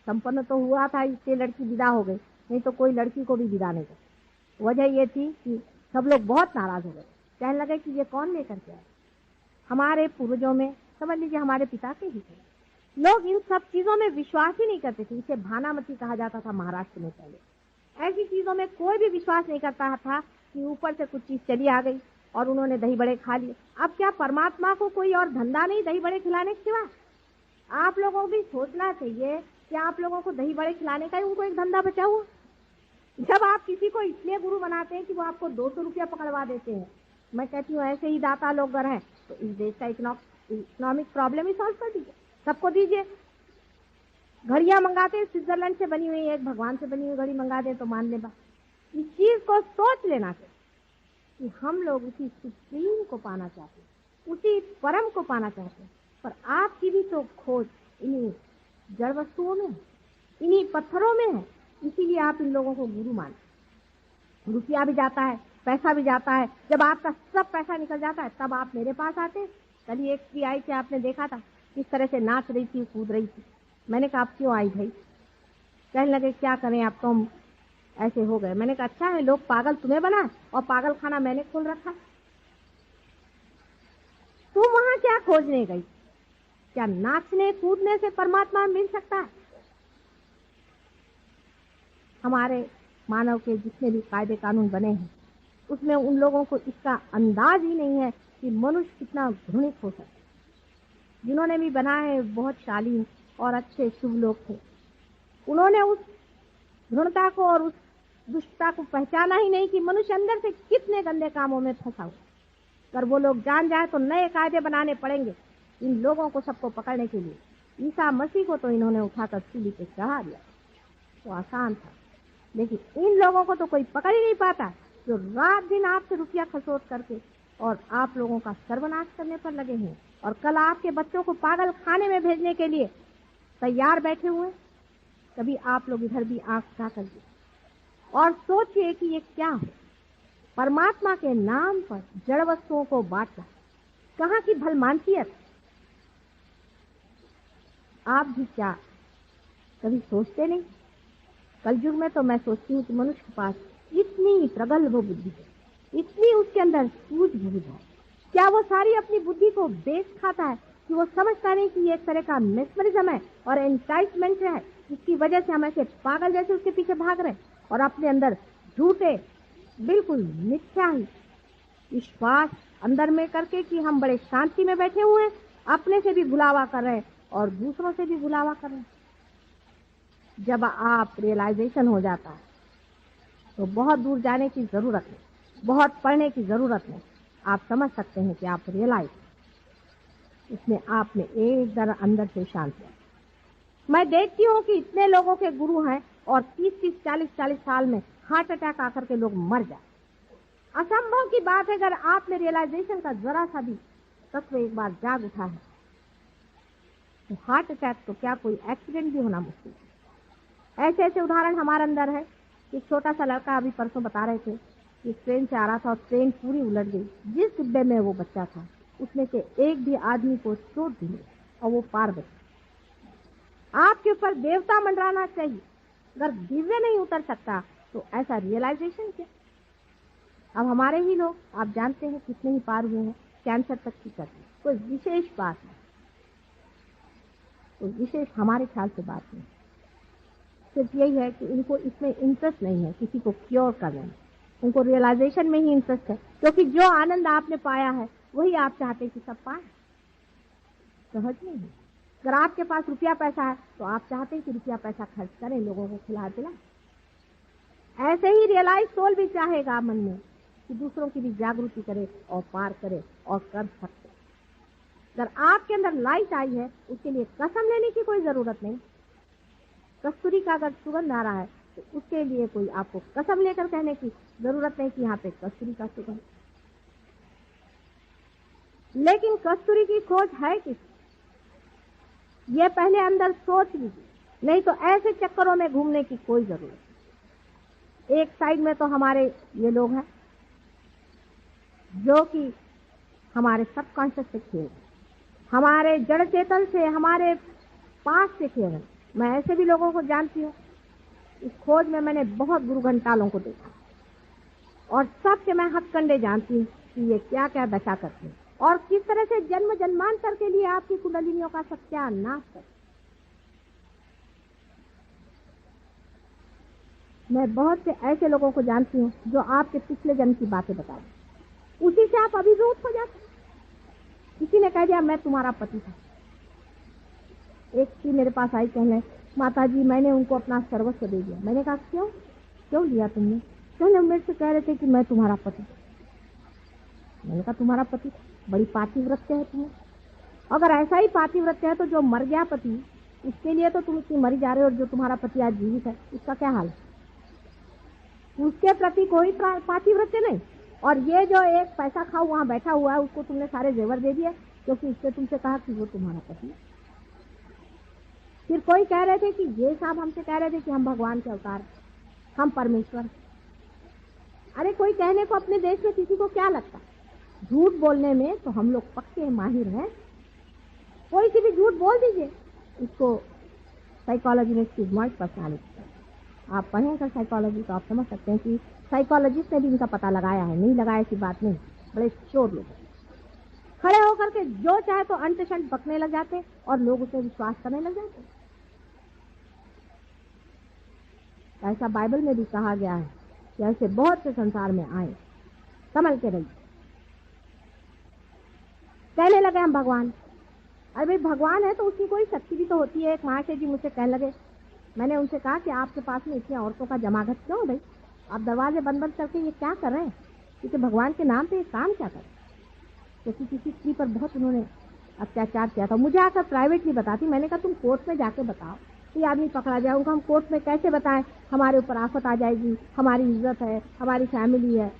Speaker 3: संपन्न तो हुआ था, इससे लड़की विदा हो गई, नहीं तो कोई लड़की को भी विदा नहीं कर। वजह ये थी कि सब लोग बहुत नाराज हो गए, कहने लगे कि ये कौन लेकर के आए। हमारे पूर्वजों में समझ लीजिए हमारे पिता के ही थे, लोग इन सब चीजों में विश्वास ही नहीं करते थे। इसे भानामती कहा जाता था महाराष्ट्र में पहले। ऐसी चीजों में कोई भी विश्वास नहीं करता था कि ऊपर से कुछ चीज चली आ गई और उन्होंने दही बड़े खा लिए। अब क्या परमात्मा को कोई और धंधा नहीं दही बड़े खिलाने के सिवा? आप लोगों को भी सोचना चाहिए कि आप लोगों को दही बड़े खिलाने का ही उनको एक धंधा बचा हुआ। जब आप किसी को इसलिए गुरु बनाते हैं कि वो आपको 200 रुपया पकड़वा देते हैं, मैं कहती हूँ ऐसे ही दाता लोग अगर हैं तो इस देश का इकोनॉमिक प्रॉब्लम ही सॉल्व कर दीजिए, सबको दीजिए। घड़ियां मंगाते हैं स्विट्जरलैंड से बनी हुई, एक भगवान से बनी हुई घड़ी मंगा दे तो मान ले बा। इस चीज को सोच लेना चाहिए कि हम लोग उसी सुप्रीम को पाना चाहते हैं, उसी परम को पाना चाहते हैं। पर आपकी भी तो खोज इन्हीं जड़ वस्तुओं में है, इन्हीं पत्थरों में है। इसीलिए आप इन लोगों को गुरु मानते। रुपया भी जाता है, पैसा भी जाता है। जब आपका सब पैसा निकल जाता है तब आप मेरे पास आते हैं। कल ही एक स्त्री आई थी, आपने देखा था किस तरह से नाच रही थी, कूद रही थी। मैंने कहा आप क्यों आई भाई? कहने लगे क्या करें, आप तो हम ऐसे हो गए। मैंने कहा अच्छा है, लोग पागल तुम्हें बनाए और पागल खाना मैंने खोल रखा। तुम वहां क्या खोजने गई? क्या नाचने कूदने से परमात्मा मिल सकता है? हमारे मानव के जितने भी कायदे कानून बने हैं उसमें उन लोगों को इसका अंदाज ही नहीं है कि मनुष्य कितना घृणित हो सकता है। जिन्होंने भी बनाए बहुत शालीन और अच्छे शुभ लोग थे, उन्होंने उस घृणता को और उस दुष्टता को पहचाना ही नहीं कि मनुष्य अंदर से कितने गंदे कामों में फंसा हुआ। अगर वो लोग जान जाए तो नए कायदे बनाने पड़ेंगे इन लोगों को सबको पकड़ने के लिए। ईसा मसीह को तो इन्होंने उठाकर सूली पे चढ़ा दिया, तो आसान था, लेकिन इन लोगों को तो कोई पकड़ ही नहीं पाता, जो रात दिन आपसे रुपया खसोट करके और आप लोगों का सर्वनाश करने पर लगे हैं। और कल आपके बच्चों को पागल खाने में भेजने के लिए तैयार बैठे हुए। कभी आप लोग इधर भी आंख उठा कर और सोचिए कि ये क्या है। परमात्मा के नाम पर जड़ वस्तुओं को बांटना कहाँ की भलमानसियत। आप भी क्या कभी सोचते नहीं? कलयुग में तो मैं सोचती हूँ कि मनुष्य के पास इतनी प्रगल्भ बुद्धि है, इतनी उसके अंदर सूझबूझ है, क्या वो सारी अपनी बुद्धि को बेच खाता है कि वो समझता नहीं कि ये एक तरह का मेस्मरिज्म है और एंटाइटमेंट है, जिसकी वजह से हम ऐसे पागल जैसे उसके पीछे भाग रहे और अपने अंदर झूठे बिल्कुल मिथ्या ही विश्वास अंदर में करके कि हम बड़े शांति में बैठे हुए हैं, अपने से भी भुलावा कर रहे हैं और दूसरों से भी भुलावा कर रहे हैं। जब आप रियलाइजेशन हो जाता है तो बहुत दूर जाने की जरूरत नहीं, बहुत पढ़ने की जरूरत नहीं। आप समझ सकते हैं कि आप रियलाइज इसमें आप में एक दर अंदर से शांति है। मैं देखती हूँ कि इतने लोगों के गुरु हैं और 30-30, 40-40 साल में हार्ट अटैक आकर के लोग मर जाए। असंभव की बात है। अगर आप में रियलाइजेशन का जरा सा भी तत्व एक बार जाग उठा है तो हार्ट अटैक तो क्या कोई एक्सीडेंट भी होना मुश्किल है। ऐसे ऐसे उदाहरण हमारे अंदर है। एक छोटा सा लड़का अभी परसों बता रहे थे कि ट्रेन से आ रहा था और ट्रेन पूरी उलट गई। जिस डिब्बे में वो बच्चा था उसमें से एक भी आदमी को चोट दी और वो पार बचा। आपके ऊपर देवता मंडराना चाहिए। अगर दिव्य नहीं उतर सकता तो ऐसा रियलाइजेशन क्या? अब हमारे ही लोग आप जानते हैं कितने ही पार हुए हैं, कैंसर तक की करते। कोई विशेष बात नहीं, कोई विशेष हमारे ख्याल से बात नहीं। सिर्फ यही है कि इनको इसमें इंटरेस्ट नहीं है किसी को क्योर करने में, उनको रियलाइजेशन में ही इंटरेस्ट है, क्योंकि जो आनंद आपने पाया है वही आप चाहते हैं कि सब पाए। सहज नहीं है। अगर आपके पास रुपया पैसा है तो आप चाहते हैं कि रुपया पैसा खर्च करें, लोगों को खिला पिलाएं। ऐसे ही रियलाइज सोल भी चाहेगा मन में कि दूसरों की भी जागृति करे और पार करे और कर सकते। अगर आपके अंदर लाइट आई है उसके लिए कसम लेने की कोई जरूरत नहीं। कस्तूरी का अगर सुगंध आ रहा है तो उसके लिए कोई आपको कसम लेकर कहने की जरूरत नहीं कि यहाँ पे कस्तूरी का सुगंध। लेकिन कस्तूरी की खोज है किस, ये पहले अंदर सोच लीजिए, नहीं तो ऐसे चक्करों में घूमने की कोई जरूरत नहीं। एक साइड में तो हमारे ये लोग हैं जो कि हमारे सबकॉन्शियस से खेल, हमारे जड़ चेतन से, हमारे पास से खेल। मैं ऐसे भी लोगों को जानती हूँ। इस खोज में मैंने बहुत गुरु घंटालों को देखा और सबके मैं हथकंडे जानती हूँ कि ये क्या क्या दशा करते हैं और किस तरह से जन्म जन्मांतर के लिए आपकी कुंडलिनियों का सत्यानाश करते। मैं बहुत से ऐसे लोगों को जानती हूँ जो आपके पिछले जन्म की बातें बता दें, उसी से आप अभिभूत हो जाते। किसी ने कह दिया मैं तुम्हारा पति था। एक स्त्री मेरे पास आई कहने, माता जी मैंने उनको अपना सर्वस्व दे दिया। मैंने कहा क्यों क्यों लिया तुमने? कहने मेरे से कह रहे थे कि मैं तुम्हारा पति। मैंने कहा तुम्हारा पति बड़ी पातिव्रत्य है तुम्हें। अगर ऐसा ही पातिव्रत्य है तो जो मर गया पति उसके लिए तो तुम इतनी मरी जा रहे हो, और जो तुम्हारा पति आज जीवित है उसका क्या हाल है? उसके प्रति कोई पातिव्रत्य नहीं। और ये जो एक पैसा खाओ वहां बैठा हुआ है उसको तुमने सारे जेवर दे दिए क्योंकि उसने तुमसे कहा कि वो तुम्हारा पति। फिर कोई कह रहे थे कि ये साहब हमसे कह रहे थे कि हम भगवान के अवतार, हम परमेश्वर। अरे कोई कहने को अपने देश में किसी को क्या लगता? झूठ बोलने में तो हम लोग पक्के माहिर हैं। कोई सी भी झूठ बोल दीजिए, इसको साइकोलॉजी में स्टिग्माइज्ड पर्सनालिटी, आप पढ़ेंगे साइकोलॉजी तो आप समझ सकते हैं कि साइकोलॉजिस्ट ने भी इनका पता लगाया है। नहीं लगाया ऐसी बात नहीं, बड़े चोर लोग खड़े होकर के जो चाहे तो अंट शंट बकने लग जाते और लोग उसे विश्वास करने लग जाते। ऐसा बाइबल में भी कहा गया है कि ऐसे बहुत से संसार में आए, संभल के रहिए। कहने लगे हम भगवान। अरे भाई भगवान है तो उसकी कोई शक्ति भी तो होती है। एक महाशय जी मुझसे कहने लगे, मैंने उनसे कहा कि आपके पास में इतनी औरतों का जमागत क्यों है भाई? आप दरवाजे बंद बंद करके ये क्या कर रहे हैं? क्योंकि भगवान के नाम पे ये काम क्या कर? क्योंकि किसी स्त्री पर बहुत उन्होंने अत्याचार किया था। मुझे आकर प्राइवेटली बताती। मैंने कहा तुम कोर्ट में जाके बताओ, ये आदमी पकड़ा जाए। उनको हम कोर्ट में कैसे बताएं? हमारे ऊपर आफत आ जाएगी, हमारी इज्जत है, हमारी फैमिली है।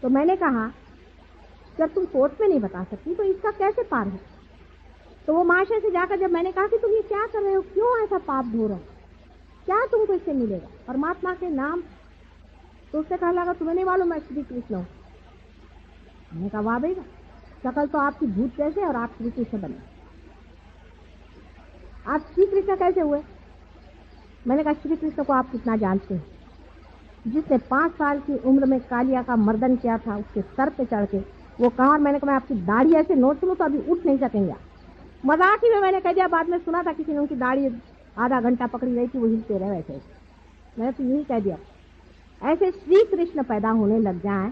Speaker 3: तो मैंने कहा जब तुम कोर्ट में नहीं बता सकती तो इसका कैसे पार है? तो वो महाशय से जाकर जब मैंने कहा कि तुम ये क्या कर रहे हो, क्यों ऐसा पाप धो रहे हो, क्या तुमको इससे मिलेगा परमात्मा के नाम? तो उससे कहा लगा तुम्हें नहीं मालूम मैं श्री कृष्ण हूँ। मैंने कहा वाह भाई, शकल तो आपकी भूत जैसे और आप श्री कृष्ण बने। आप श्री कृष्ण कैसे हुए? मैंने कहा श्री कृष्ण को आप कितना जानते हैं? जिसने 5 साल की उम्र में कालिया का मर्दन किया था उसके सर पे चढ़ के वो कहा। और मैंने कहा मैं आपकी दाढ़ी ऐसे नोच लूं तो अभी उठ नहीं सकेंगे। मजाक ही में मैंने कह दिया। बाद में सुना था किसी ने उनकी दाढ़ी आधा घंटा पकड़ी रही थी, वो हिलते रहे वैसे। मैंने तो यही कह दिया। ऐसे श्री कृष्ण पैदा होने लग जाएं।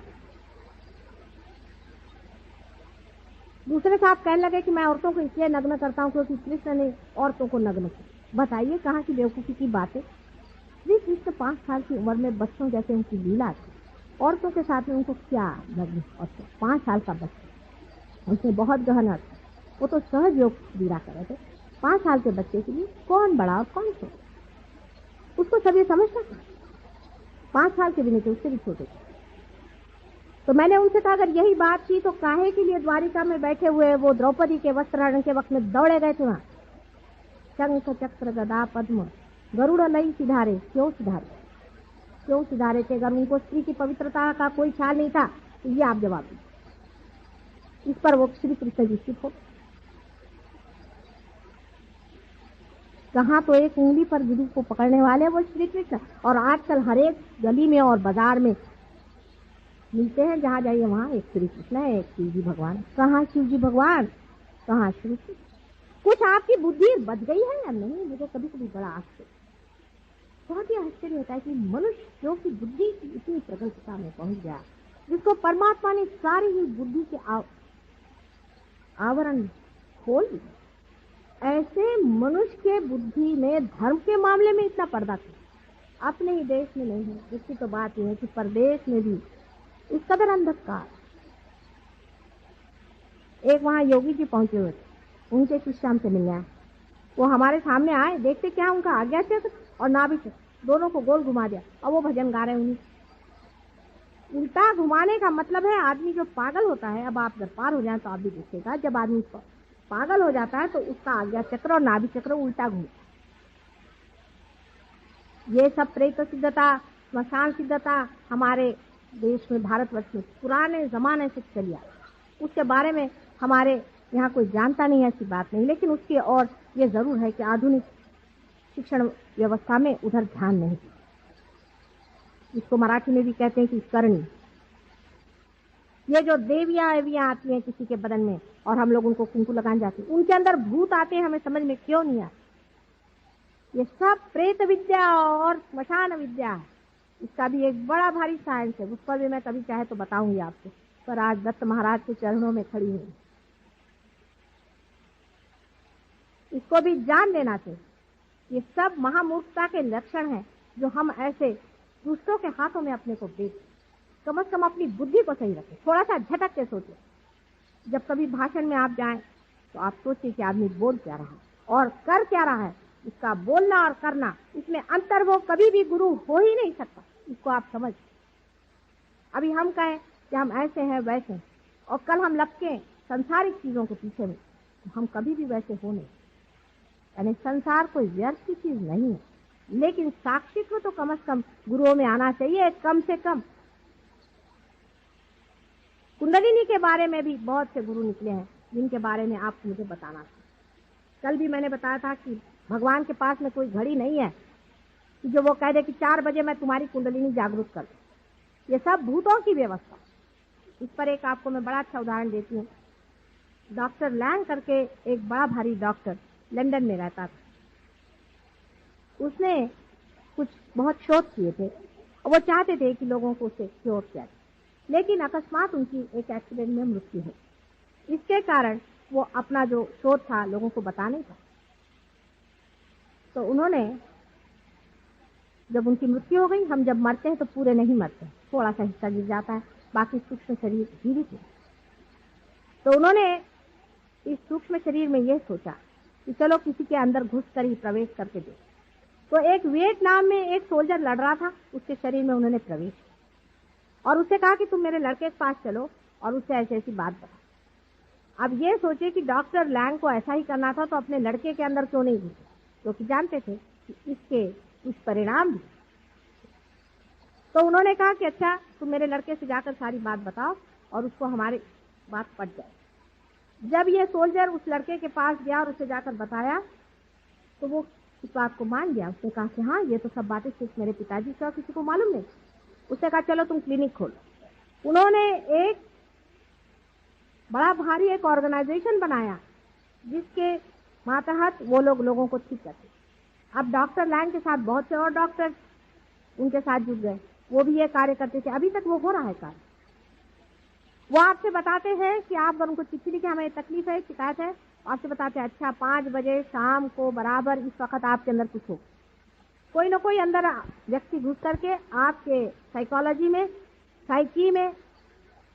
Speaker 3: दूसरे साहब कहने लगे कि मैं औरतों को इसलिए नग्न करता हूँ क्योंकि कृष्ण ने औरतों को नग्न किया। बताइए कहाँ की बेवकूफी की बात है? श्री कृष्ण 5 साल की उम्र में बच्चों जैसे उनकी लीला थी। औरतों के साथ में उनको क्या नग्न? और 5 साल का बच्चा, उनसे बहुत गहन अर्थ। वो तो सहज योग क्रीड़ा कर रहे थे। 5 साल के बच्चे के लिए कौन बड़ा और कौन छोटा, उसको सब ये समझता था। 5 साल के भी नहीं थे, उससे भी छोटे थे। तो मैंने उनसे कहा अगर यही बात थी तो काहे के लिए द्वारिका में बैठे हुए वो द्रौपदी के वस्त्रहरण के वक्त में दौड़े गए थे वहां? शंख चक्र गदा पद्म गरुड़ लई सिधारे, क्यों सिधारे? क्यों सिधारे थे? अगर उनको स्त्री की पवित्रता का कोई ख्याल नहीं था तो ये आप जवाब दीजिए। इस पर वो श्री कृष्ण जी स्थित हो। कहाँ तो एक उंगली पर गिरी को पकड़ने वाले वो श्री कृष्ण, और आजकल हर एक गली में और बाजार में मिलते हैं। जहाँ जाइए वहाँ एक श्री कृष्ण है, एक शिव जी भगवान। कहाँ शिव जी भगवान, कहाँ श्री कृष्ण? कुछ आपकी बुद्धि बच गई है या नहीं? मुझे कभी कभी बड़ा आश्चर्य, बहुत ही आश्चर्य होता है कि मनुष्य जो कि बुद्धि की इतनी प्रगल्भता में पहुंच गया, जिसको परमात्मा ने सारी ही बुद्धि के आवरण खोल दिए, ऐसे मनुष्य के बुद्धि में धर्म के मामले में इतना पर्दा था। अपने ही देश में नहीं है। दूसरी तो बात यह है कि परदेश में भी इस कदर अंधकार। एक वहां योगी जी पहुंचे हुए थे, उनके शिष्य हमसे मिलने आए। वो हमारे सामने आए, देखते क्या उनका आज्ञा चक्र और नाभि चक्र दोनों को गोल घुमा दिया और वो भजन गा रहे हैं। उन्हीं उल्टा घुमाने का मतलब है आदमी जो पागल होता है, अब आप अगर पार हो जाए तो आप भी देखिएगा, जब आदमी पागल हो जाता है तो उसका आज्ञा चक्र और नाभि चक्र उल्टा घूमता। ये सब प्रेत सिद्धता, स्मशान सिद्धता हमारे देश में, भारतवर्ष में पुराने जमाने से चली आ, उसके बारे में हमारे यहाँ कोई जानता नहीं है, ऐसी बात नहीं। लेकिन उसकी और ये जरूर है कि आधुनिक शिक्षण व्यवस्था में उधर ध्यान नहीं, इसको मराठी में भी कहते हैं कि करणी। ये जो देवियां आती हैं किसी के बदन में और हम लोग उनको कुंकू लगाने जाते हैं, उनके अंदर भूत आते हैं, हमें समझ में क्यों नहीं आता। ये सब प्रेत विद्या और स्मशान विद्या है। इसका भी एक बड़ा भारी साइंस है, उस पर भी मैं कभी चाहे तो बताऊंगी आपको, पर आज दत्त महाराज के चरणों में खड़ी हूँ। इसको भी जान लेना चाहिए। ये सब महामूर्खता के लक्षण हैं जो हम ऐसे दूसरों के हाथों में अपने को बेच। कम से कम अपनी बुद्धि को सही रखें, थोड़ा सा झटक के सोचें। जब कभी भाषण में आप जाएं तो आप सोचिए कि आदमी बोल क्या रहा है और कर क्या रहा है। इसका बोलना और करना, इसमें अंतर वो कभी भी गुरु हो ही नहीं सकता। इसको आप समझ। अभी हम कहें कि हम ऐसे हैं वैसे हैं, और कल हम लपके संसारिक चीजों के पीछे में, तो हम कभी भी वैसे हो नहीं। यानी संसार कोई व्यर्थ की चीज नहीं है, लेकिन साक्षित्व तो कम से कम गुरुओं में आना चाहिए, कम से कम। कुंडलिनी के बारे में भी बहुत से गुरु निकले हैं जिनके बारे में आपको मुझे बताना था। कल भी मैंने बताया था कि भगवान के पास में कोई घड़ी नहीं है कि जो वो कह दे कि 4 बजे मैं तुम्हारी कुंडलिनी जागरूक कर दूं। ये सब भूतों की व्यवस्था। इस पर एक आपको मैं बड़ा अच्छा उदाहरण देती हूँ। डॉक्टर लैंग करके एक बड़ा भारी डॉक्टर लंदन में रहता था। उसने कुछ बहुत शोध किए थे और वो चाहते थे कि लोगों को उसे क्योर किया जाए, लेकिन अकस्मात उनकी एक एक्सीडेंट में मृत्यु हो। इसके कारण वो अपना जो शोध था लोगों को बता नहीं पाए। तो उन्होंने, जब उनकी मृत्यु हो गई, हम जब मरते हैं तो पूरे नहीं मरते, थोड़ा सा हिस्सा गिर जाता है, बाकी सूक्ष्म शरीर जीवित है। तो उन्होंने इस सूक्ष्म शरीर में यह सोचा कि चलो किसी के अंदर घुस कर ही प्रवेश करके दे। तो एक वियतनाम में एक सोल्जर लड़ रहा था, उसके शरीर में उन्होंने प्रवेश किया और उससे कहा कि तुम मेरे लड़के के पास चलो और उससे ऐसी ऐसी बात बता। अब ये सोचे कि डॉक्टर लैंग को ऐसा ही करना था, तो अपने लड़के के अंदर क्यों नहीं घुसे, क्योंकि जानते थे कि इसके कुछ परिणाम भी। तो उन्होंने कहा कि अच्छा तुम मेरे लड़के से जाकर सारी बात बताओ और उसको हमारी बात पट जाए। जब ये सोल्जर उस लड़के के पास गया और उसे जाकर बताया तो वो इस बात को मान गया। उसने कहा कि हाँ, ये तो सब बातें सिर्फ मेरे पिताजी से और किसी को मालूम नहीं। उसने कहा चलो तुम क्लिनिक खोलो। उन्होंने एक बड़ा भारी एक ऑर्गेनाइजेशन बनाया जिसके मातहत वो लोगों को ठीक करते। अब डॉक्टर लैंग के साथ बहुत से और डॉक्टर उनके साथ जुट गए, वो भी ये कार्य करते थे। अभी तक वो हो रहा है कार्य। वो आपसे बताते हैं कि आप अगर उनको चिट्ठी लिखे हमें तकलीफ है, शिकायत है, आपसे बताते हैं अच्छा 5 बजे शाम को बराबर इस वक्त आपके अंदर कुछ हो। कोई ना कोई अंदर व्यक्ति घुस करके आपके साइकोलॉजी में, साइकी में,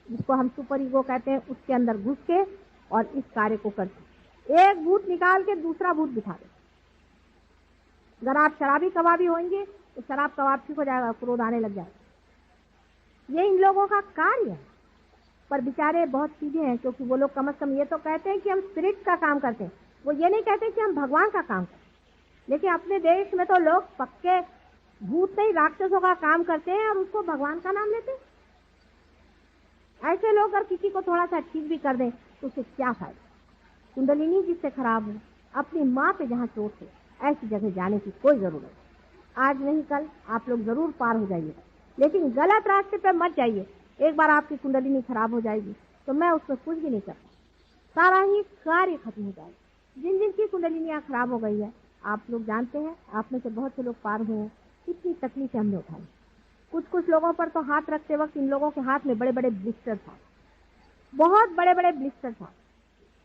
Speaker 3: जिसको हम सुपर ईगो कहते हैं, उसके अंदर घुस के और इस कार्य को करते। एक भूत निकाल के दूसरा भूत बिठा दे। अगर आप शराबी कबाबी होंगे तो शराब कबाब ठीक हो जाएगा, क्रोध आने लग जाएगा। ये इन लोगों का कार्य है। पर बेचारे बहुत सीधे हैं, क्योंकि वो लोग कम से कम ये तो कहते हैं कि हम स्पिरिट का काम करते हैं, वो ये नहीं कहते कि हम भगवान का काम करते हैं। लेकिन अपने देश में तो लोग पक्के भूत नहीं राक्षसों का काम करते हैं और उसको भगवान का नाम लेते हैं। ऐसे लोग अगर किसी को थोड़ा सा ठीक भी कर दें तो उससे क्या फायदा। कुंडलिनी जिससे खराब हो, अपनी माँ पे जहाँ चोट हो, ऐसी जगह जाने की कोई जरूरत नहीं। आज नहीं कल आप लोग जरूर पार हो जाइए, लेकिन गलत रास्ते पे मत जाइए। एक बार आपकी कुंडलिनी खराब हो जाएगी तो मैं उसमें कुछ भी नहीं करता, सारा ही कार्य खत्म हो जाएगा। जिन जिन की कुंडलिनियाँ खराब हो गई है, आप लोग जानते हैं, आप में से बहुत से लोग पार हुए हैं, कितनी तकलीफें हमने उठाई। कुछ लोगों पर तो हाथ रखते वक्त इन लोगों के हाथ में बड़े बड़े ब्लिस्टर था, बहुत बड़े बड़े ब्लिस्टर था।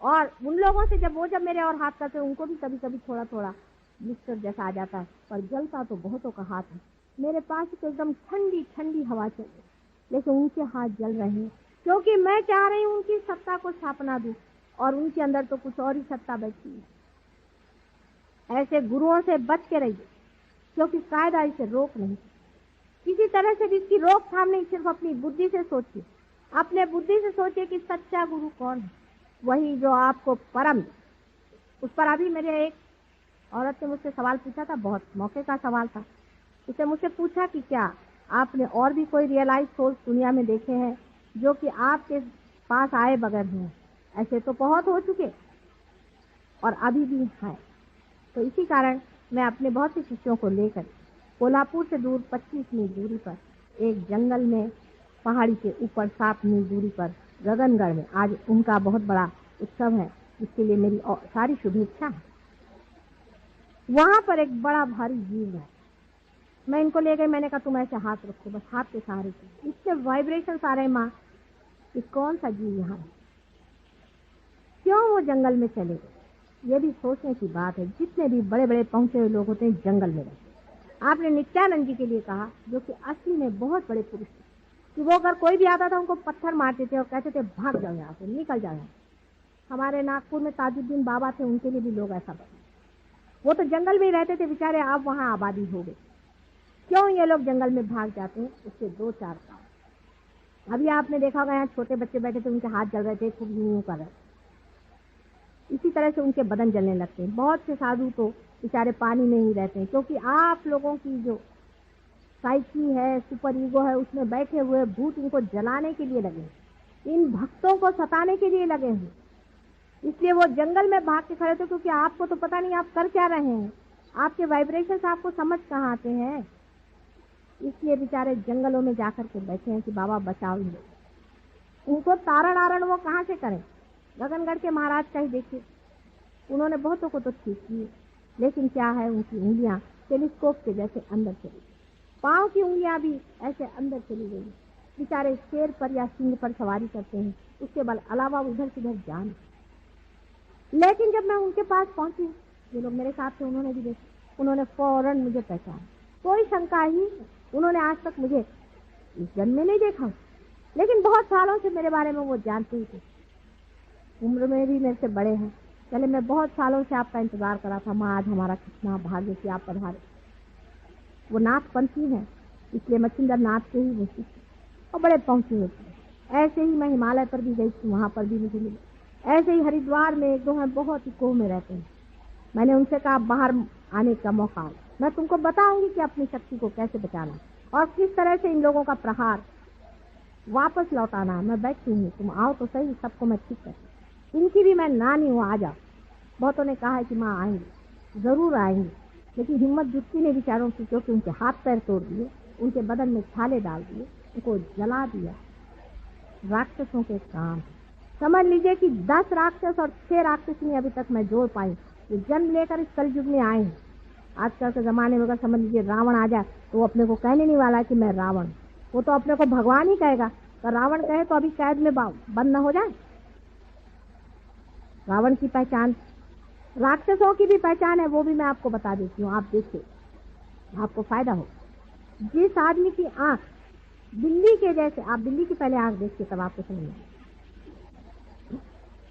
Speaker 3: और उन लोगों से जब मेरे और हाथ करते, उनको भी कभी कभी थोड़ा थोड़ा ब्लिस्टर जैसा आ जाता है, पर जलता तो बहुतों का हाथ है। मेरे पास तो एकदम ठंडी ठंडी हवा चल रही, लेकिन उनके हाथ जल रहे हैं, क्योंकि मैं चाह रही हूँ उनकी सत्ता को स्थापना दूं, और उनके अंदर तो कुछ और ही सत्ता बैठी है। ऐसे गुरुओं से बच के रहिए, क्योंकि कायदा इसे रोक नहीं, किसी तरह से भी इसकी रोकथाम नहीं। सिर्फ अपनी बुद्धि से सोचिए, अपने बुद्धि से सोचिए कि सच्चा गुरु कौन है, वही जो आपको परम। उस पर अभी मेरे एक औरत ने मुझसे सवाल पूछा था, बहुत मौके का सवाल था। उसने मुझसे पूछा कि क्या आपने और भी कोई रियलाइज सोल्स दुनिया में देखे हैं जो कि आपके पास आए बगैर हैं? ऐसे तो बहुत हो चुके और अभी भी हैं। तो इसी कारण मैं अपने बहुत से शिष्यों को लेकर कोल्हापुर से दूर 25 मील दूरी पर एक जंगल में पहाड़ी के ऊपर 7 मील दूरी पर गगनगढ़ में आज उनका बहुत बड़ा उत्सव है, इसके लिए मेरी सारी शुभेच्छा है। वहां पर एक बड़ा भारी जीव है, मैं इनको ले गई, मैंने कहा तुम ऐसे हाथ रखो, बस हाथ के सहारे की, इससे वाइब्रेशन आ रहे माँ, ये कौन सा जीव यहाँ है, क्यों वो जंगल में चले गए? ये भी सोचने की बात है। जितने भी बड़े बड़े पहुंचे हुए लोग होते हैं जंगल में रहते। आपने नित्यानंद जी के लिए कहा, जो कि असली में बहुत बड़े पुरुष थे, कि वो अगर कोई भी आता था उनको पत्थर मारते थे और कहते थे भाग जाओ यहाँ से, निकल जाओ। हमारे नागपुर में ताजुद्दीन बाबा थे, उनके लिए भी लोग ऐसा बने। वो तो जंगल में ही रहते थे बेचारे, अब वहाँ आबादी हो गई। क्यों ये लोग जंगल में भाग जाते हैं? उसके 2-4 कारण। अभी आपने देखा होगा यहाँ छोटे बच्चे बैठे थे, उनके हाथ जल रहे थे, खूब यूं कर रहे, इसी तरह से उनके बदन जलने लगते हैं। बहुत से साधु तो बेचारे पानी में ही रहते हैं, क्योंकि आप लोगों की जो साइकी है, सुपर ईगो है, उसमें बैठे हुए भूत इनको जलाने के लिए लगे, इन भक्तों को सताने के लिए लगे हैं। इसलिए वो जंगल में भाग के खड़े थे, क्योंकि आपको तो पता नहीं आप कर क्या रहे हैं, आपके वाइब्रेशंस आपको समझ कहाँ आते हैं। इसलिए बेचारे जंगलों में जाकर के बैठे हैं कि बाबा बचाओ इन लोग। उनको तारण आरण वो कहाँ से करें? गगनगढ़ के महाराज का ही देखिए, उन्होंने बहुतों को तो ठीक किए, लेकिन क्या है, उनकी उंगलियां टेलीस्कोप के जैसे अंदर चली गई, पांव की उंगलियां भी ऐसे अंदर चली गई। बेचारे शेर पर या सिंह पर सवारी करते हैं, उसके बाद अलावा उधर किधर जान। लेकिन जब मैं उनके पास पहुंची, जो लोग मेरे साथ थे उन्होंने भी देखा, उन्होंने फौरन मुझे पहचाना, कोई शंका ही। उन्होंने आज तक मुझे इस जन्म में नहीं देखा, लेकिन बहुत सालों से मेरे बारे में वो जानते ही थे। उम्र में भी मेरे से बड़े हैं। चले, मैं बहुत सालों से आपका इंतजार करा था माँ, आज हमारा कितना भाग्य कि आप पधारे। वो नाथपंथी हैं, इसलिए मच्छिंदर नाथ के ही मुझे और बड़े पहुंचे हुए थे। ऐसे ही मैं हिमालय पर भी गई थी, वहां पर भी मुझे मिले। ऐसे ही हरिद्वार में 1-2 हैं, बहुत ही कोह में रहते हैं। मैंने उनसे कहा बाहर आने का मौका, मैं तुमको बताऊंगी कि अपनी शक्ति को कैसे बचाना और किस तरह से इन लोगों का प्रहार वापस लौटाना है। मैं बैठी हूँ, तुम आओ तो सही, सबको मैं ठीक कर। इनकी भी मैं नानी हूँ, आ जाओ। बहुतों ने कहा है कि माँ आएंगे, जरूर आएंगे, लेकिन हिम्मत जुटती नहीं बेचारों की, क्योंकि उनके हाथ पैर तोड़ दिए, उनके बदन में छाले डाल दिए, उनको जला दिया। राक्षसों के काम समझ लीजिए कि 10 राक्षस और 6 राक्षसी अभी तक मैं जोड़ पाई, जो जन्म लेकर इस कलयुग में आए हैं। आजकल के जमाने में अगर समझ लीजिए रावण आ जाए तो वो अपने को कहने नहीं वाला कि मैं रावण, वो तो अपने को भगवान ही कहेगा। तो रावण कहे तो अभी कैद में बंद न हो जाए। रावण की पहचान, राक्षसों की भी पहचान है, वो भी मैं आपको बता देती हूँ, आप देखिए, आपको फायदा हो। जिस आदमी की आंख बिल्ली के जैसे, आप बिल्ली की पहले आंख देखिए तब आपको समझ में,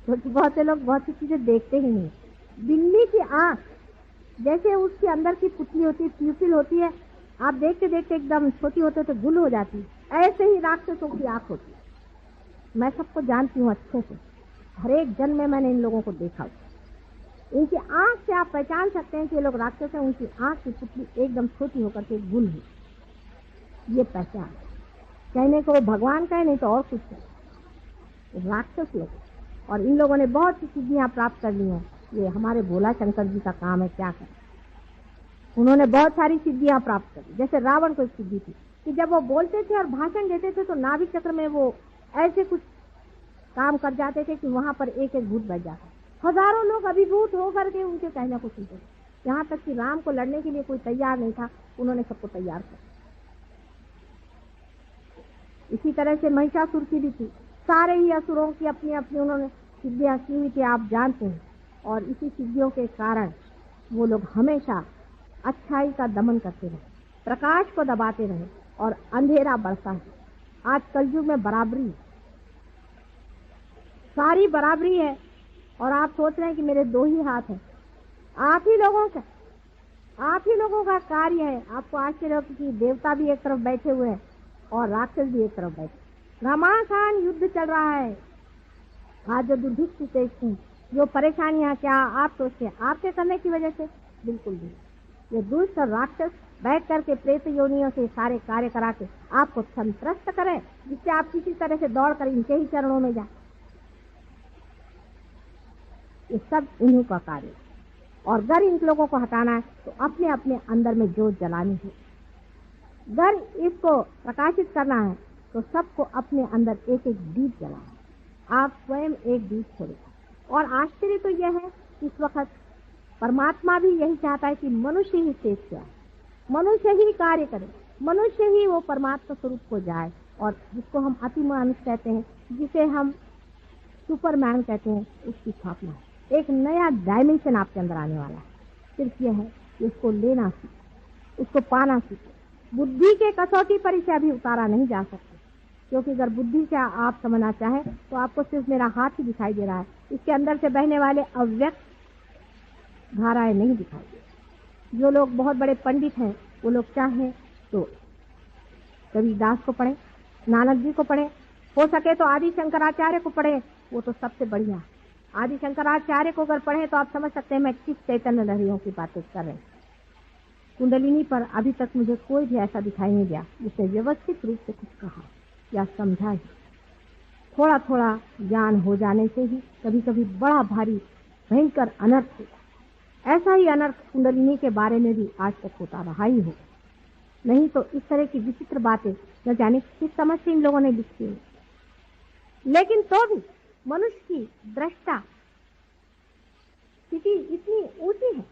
Speaker 3: तो बहुत से लोग बहुत सी चीजें देखते ही नहीं। बिल्ली की आंख जैसे उसके अंदर की पुतली होती है, प्यूपिल होती है, आप देखते देखते एकदम छोटी होते तो गुल हो जाती, ऐसे ही राक्षसों की आंख होती है। मैं सबको जानती हूँ अच्छे से, हर एक जन्म में मैंने इन लोगों को देखा। इनकी आंख से आप पहचान सकते हैं कि ये लोग राक्षस हैं। उनकी आंख की पुतली एकदम छोटी होकर के गुल है, ये पहचान। कहने को वो भगवान कहे, नहीं तो और कुछ है, राक्षस लोग। और इन लोगों ने बहुत सी सिद्धियां प्राप्त कर ली हैं। ये हमारे भोला शंकर जी का काम है, क्या करें। उन्होंने बहुत सारी सिद्धियां प्राप्त करी। जैसे रावण को एक सिद्धि थी कि जब वो बोलते थे और भाषण देते थे तो नाभि चक्र में वो ऐसे कुछ काम कर जाते थे कि वहां पर एक एक भूत बैठ जाता। हजारों लोग अभिभूत होकर के उनके कहने को सुनते थे। यहाँ तक कि राम को लड़ने के लिए कोई तैयार नहीं था, उन्होंने सबको तैयार कर। इसी तरह से महिषासुर की भी थी। सारे ही असुरों की अपनी अपनी उन्होंने सिद्धियां की हुई थी, आप जानते हैं। और इसी सिद्धियों के कारण वो लोग हमेशा अच्छाई का दमन करते रहे, प्रकाश को दबाते रहे और अंधेरा बढ़ता है। आज कलयुग में बराबरी, सारी बराबरी है। और आप सोच रहे हैं कि मेरे 2 ही हाथ हैं, आप ही लोगों का कार्य है। आपको आश्चर्य हो कि देवता भी एक तरफ बैठे हुए हैं और राक्षस भी एक तरफ बैठे। घमासान युद्ध चल रहा है। आज जो दुर्भिक्ष, जो परेशानियां, क्या आप सोचते हैं आपके करने की वजह से? बिल्कुल नहीं। ये दुष्ट और राक्षस बैठ करके प्रेत योनियों से सारे कार्य करा के आपको संत्रस्त करें, जिससे आप किसी तरह से दौड़ कर इनके ही चरणों में जाए। ये सब इन्हीं का कार्य। और अगर इन लोगों को हटाना है तो अपने अपने अंदर में जोत जलानी है। अगर इसको प्रकाशित करना है तो सबको अपने अंदर एक एक दीप जलाओ। आप स्वयं एक दीप खोलें। और आश्चर्य तो यह है कि इस वक्त परमात्मा भी यही चाहता है कि मनुष्य ही शेष जाए, मनुष्य ही कार्य करे, मनुष्य ही वो परमात्मा स्वरूप को जाए। और जिसको हम अति मानुष कहते हैं, जिसे हम सुपरमैन कहते हैं, उसकी स्थापना है। एक नया डायमेंशन आपके अंदर आने वाला है। सिर्फ यह है कि उसको लेना सीखे, उसको पाना सीखे। बुद्धि के कसौटी पर इसे अभी उतारा नहीं जा सकता, क्योंकि अगर बुद्धि से आप समझना चाहें तो आपको सिर्फ मेरा हाथ ही दिखाई दे रहा है। इसके अंदर से बहने वाले अव्यक्त धाराएं नहीं दिखाई दे। जो लोग बहुत बड़े पंडित हैं, वो लोग चाहें तो कबीरदास को पढ़ें, नानक जी को पढ़ें, हो सके तो आदि शंकराचार्य को पढ़ें, वो तो सबसे बढ़िया। आदि शंकराचार्य को अगर पढ़ें तो आप समझ सकते हैं मैं किस चैतन्य लहरियों की बातें कर रहे हैं। कुंडलिनी पर अभी तक मुझे कोई भी ऐसा दिखाई नहीं दिया जिसने व्यवस्थित रूप से कुछ कहा या समझा ही। थोड़ा थोड़ा ज्ञान हो जाने से ही कभी कभी बड़ा भारी भयंकर अनर्थ होता। ऐसा ही अनर्थ कुंडलिनी के बारे में भी आज तक होता रहा ही हो। नहीं तो इस तरह की विचित्र बातें न जाने किस समझ से इन लोगों ने लिखी है। लेकिन तो भी मनुष्य की दृष्टा स्थिति इतनी ऊंची है,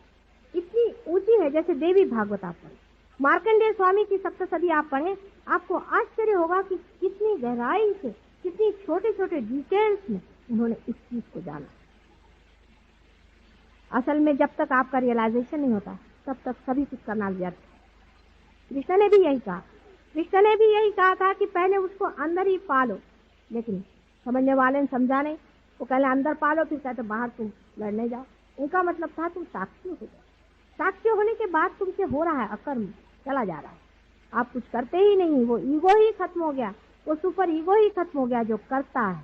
Speaker 3: इतनी ऊंची है, जैसे देवी भागवत आप पढ़ें, मार्कंडेय स्वामी की सप्तशती आप पढ़ें, आपको आश्चर्य होगा कि कितनी गहराई से, कितनी छोटे छोटे डिटेल्स में उन्होंने इस चीज को जाना। असल में जब तक आपका रियलाइजेशन नहीं होता तब तक सभी कुछ करना व्यर्थ। कृष्ण ने भी यही कहा, कृष्ण ने भी यही कहा था कि पहले उसको अंदर ही पालो। लेकिन समझने वाले ने समझा नहीं। वो पहले अंदर पालो, फिर कहते बाहर तुम लड़ने जाओ। उनका मतलब था तुम साक्षी हो जाओ। साक्षी होने के बाद तुमसे हो रहा है अकर्म, चला जा रहा है, आप कुछ करते ही नहीं। वो ईगो ही खत्म हो गया, वो सुपर ईगो ही खत्म हो गया जो करता है।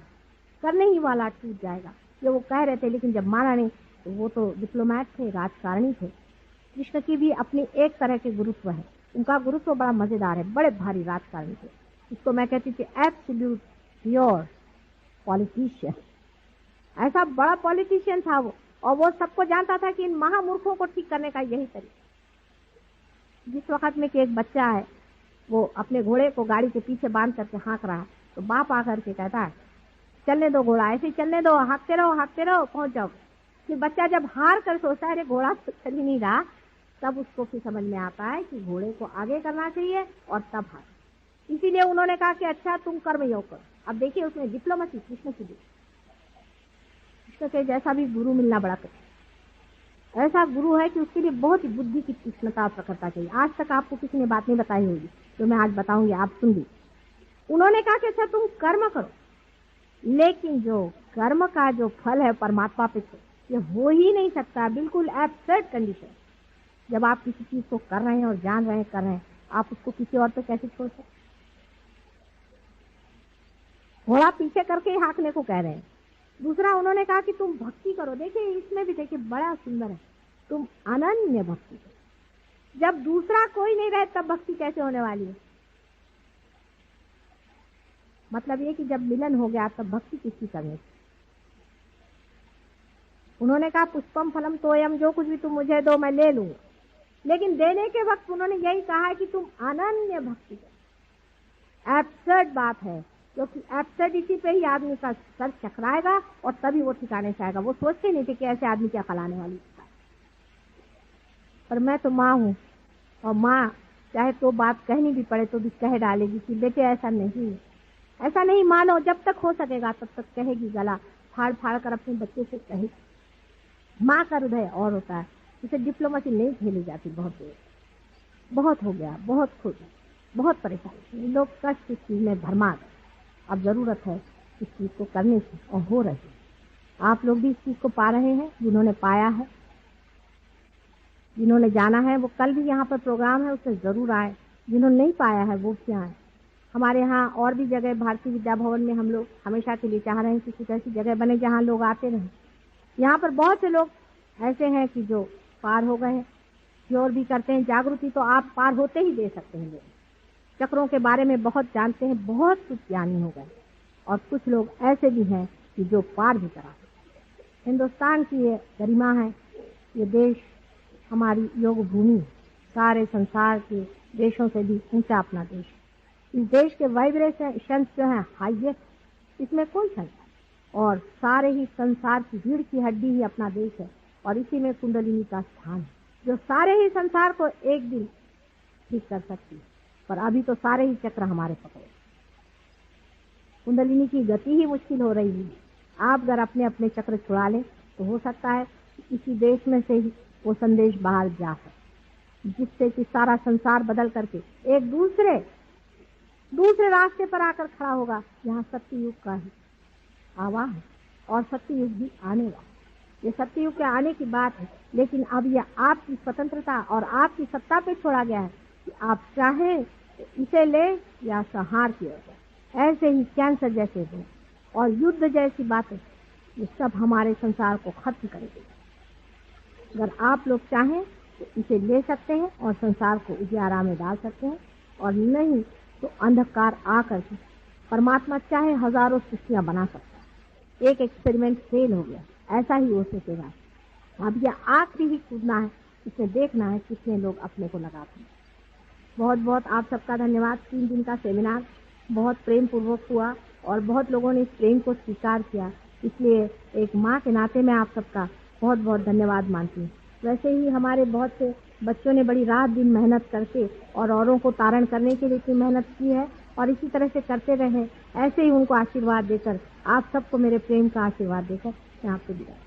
Speaker 3: करने ही वाला टूट जाएगा। ये वो कह रहे थे, लेकिन जब माना नहीं तो वो तो डिप्लोमैट थे, राजकारणी थे। कृष्ण की भी अपनी एक तरह के गुरुत्व है। उनका गुरुत्व बड़ा मजेदार है, बड़े भारी राजकारणी थे। इसको मैं कहती थी एब्सोल्यूट प्योर पॉलिटिशियन। ऐसा बड़ा पॉलिटिशियन था वो, और वो सबको जानता था कि इन महामूर्खों को ठीक करने का यही तरीका। जिस वक्त में कि एक बच्चा है, वो अपने घोड़े को गाड़ी के पीछे बांध करके हाँक रहा है, तो बाप आकर के कहता है चलने दो घोड़ा, ऐसे ही चलने दो, हाँकते रहो, पहुंच जाओ। फिर बच्चा जब हार कर सोचता है अरे घोड़ा तो चल ही नहीं रहा, तब उसको फिर समझ में आता है कि घोड़े को आगे करना चाहिए और तब हार। इसीलिए उन्होंने कहा कि अच्छा तुम कर्म योग करो। अब देखिए उसमें डिप्लोमेसी कृष्ण की दी। कृष्ण के जैसा भी गुरु मिलना बड़ा कठिन। ऐसा गुरु है कि उसके लिए बहुत ही बुद्धि की तीक्ष्णता प्रकटता चाहिए। आज तक आपको किसी ने बात नहीं बताई होगी, तो मैं आज बताऊंगी, आप सुन ली। उन्होंने कहा कि अच्छा तुम कर्म करो, लेकिन जो कर्म का जो फल है परमात्मा पे, ये हो ही नहीं सकता। बिल्कुल एब्सर्ड कंडीशन। जब आप किसी चीज को कर रहे हैं और जान रहे हैं कर रहे हैं, आप उसको किसी और पे कैसे छोड़ सकते? घोड़ा पीछे करके ही हाँकने को कह रहे हैं। दूसरा उन्होंने कहा कि तुम भक्ति करो। देखिए इसमें भी देखिए बड़ा सुंदर है, तुम अनन्य भक्ति करो। जब दूसरा कोई नहीं रहे तब भक्ति कैसे होने वाली है? मतलब ये कि जब मिलन हो गया तब भक्ति किसकी करनी? उन्होंने कहा पुष्पम फलम तोयम, जो कुछ भी तुम मुझे दो मैं ले लूंगा। लेकिन देने के वक्त उन्होंने यही कहा है कि तुम अनन्य भक्ति करो। एब्सर्ड बात है, क्योंकि एब्सर्डिटी पे ही आदमी का सर चकराएगा और तभी वो ठिकाने से आएगा। वो सोचते नहीं थे कि ऐसे आदमी क्या खिलाने वाली। पर मैं तो माँ हूँ, और माँ चाहे तो बात कहनी भी पड़े तो भी कह डालेगी कि बेटे ऐसा नहीं, ऐसा नहीं मानो। जब तक हो सकेगा तब तक कहेगी, गला फाड़ फाड़ कर अपने बच्चे से कहेगी। माँ का हृदय और होता है, इसे डिप्लोमेसी नहीं झेली जाती। बहुत देर, बहुत हो गया, बहुत खुद, बहुत परेशानी। लोग कष्ट इस चीज में भरमा गए। अब जरूरत है इस चीज को करने की, और हो रही है। आप लोग भी इस चीज को पा रहे हैं। जिन्होंने पाया है, जिन्होंने जाना है, वो कल भी यहाँ पर प्रोग्राम है, उसमें जरूर आए। जिन्होंने नहीं पाया है वो भी आए। हमारे यहाँ और भी जगह, भारतीय विद्या भवन में हम लोग हमेशा के लिए चाह रहे हैं कि कुछ ऐसी जगह बने जहाँ लोग आते रहें। यहाँ पर बहुत से लोग ऐसे हैं कि जो पार हो गए हैं, क्योर भी करते हैं। जागृति तो आप पार होते ही दे सकते हैं। लोग चक्रों के बारे में बहुत जानते हैं, बहुत कुछ ज्ञानी हो गए। और कुछ लोग ऐसे भी हैं कि जो पार भी करा। हिंदुस्तान की ये गरिमा है, ये देश हमारी योग भूमि, सारे संसार के देशों से भी ऊंचा अपना देश। इस देश के वाइब्रेशन जो है हाईएस्ट, इसमें कोई शंका नहीं। और सारे ही संसार की रीढ़ की हड्डी ही अपना देश है और इसी में कुंडलिनी का स्थान है, जो सारे ही संसार को एक दिन ठीक कर सकती है। पर अभी तो सारे ही चक्र हमारे पकड़े। कुंडलिनी की गति ही मुश्किल हो रही है। आप अगर अपने अपने चक्र छुड़ा लें तो हो सकता है इसी देश में से ही वो संदेश बाहर जा सके, जिससे कि सारा संसार बदल करके एक दूसरे रास्ते पर आकर खड़ा होगा। यहाँ सत्ययुग का ही आवाह है और सत्ययुग भी आने वाला। ये सत्ययुग के आने की बात है, लेकिन अब यह आपकी स्वतंत्रता और आपकी सत्ता पे छोड़ा गया है कि आप चाहें तो इसे ले या संहार की ओर जाए। ऐसे ही कैंसर जैसे रोग और युद्ध जैसी बातें ये सब हमारे संसार को खत्म करेगी। अगर आप लोग चाहें तो इसे ले सकते हैं और संसार को उजियारा में डाल सकते हैं, और नहीं तो अंधकार आकर के परमात्मा चाहे हजारों सृष्टियां बना सकता है। एक एक्सपेरिमेंट फेल हो गया, ऐसा ही हो सकेगा। अब यह आखिरी ही कूदना है, इसे देखना है कितने लोग अपने को लगाते हैं। बहुत बहुत आप सबका धन्यवाद। 3 दिन का सेमिनार बहुत प्रेम पूर्वक हुआ और बहुत लोगों ने इस प्रेम को स्वीकार किया, इसलिए एक माँ के नाते मैं आप सबका बहुत बहुत धन्यवाद मानती हूँ। वैसे ही हमारे बहुत से बच्चों ने बड़ी रात दिन मेहनत करके और औरों को तारण करने के लिए इतनी मेहनत की है और इसी तरह से करते रहे। ऐसे ही उनको आशीर्वाद देकर, आप सबको मेरे प्रेम का आशीर्वाद देकर मैं आपको विदा।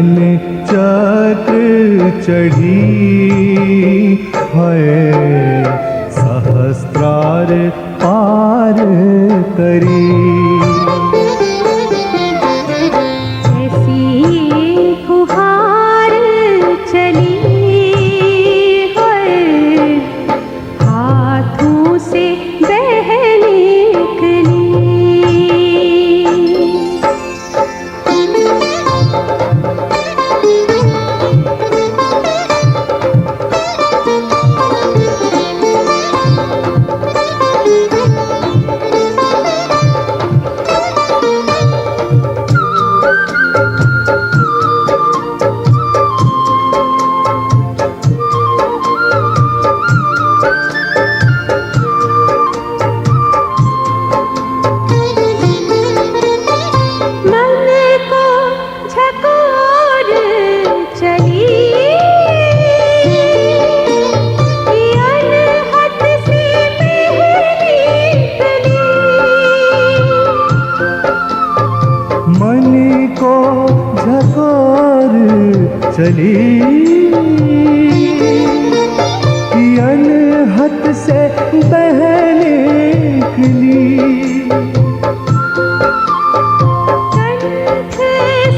Speaker 4: नयन चक्र चढ़ी है, सहस्त्रार पार करी। चली कि अनहद से बह निकली।
Speaker 3: कंठ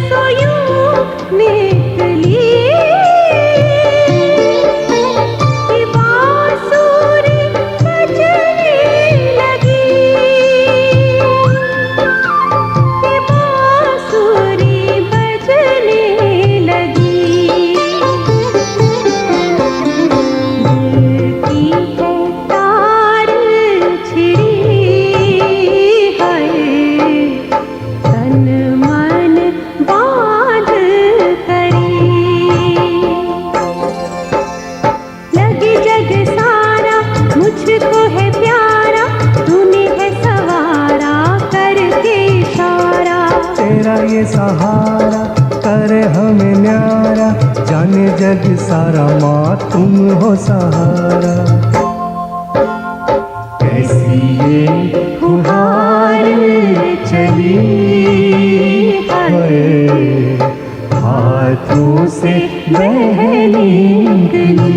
Speaker 3: सोयूं निकली कि बांसुरी बजने लगी, कि बांसुरी बजने लगी।
Speaker 4: ये सहारा करे हमें न्यारा, जाने जग सारा माँ तुम हो सहारा। कैसी ये फुहार चली है, हाथों से बह निकली।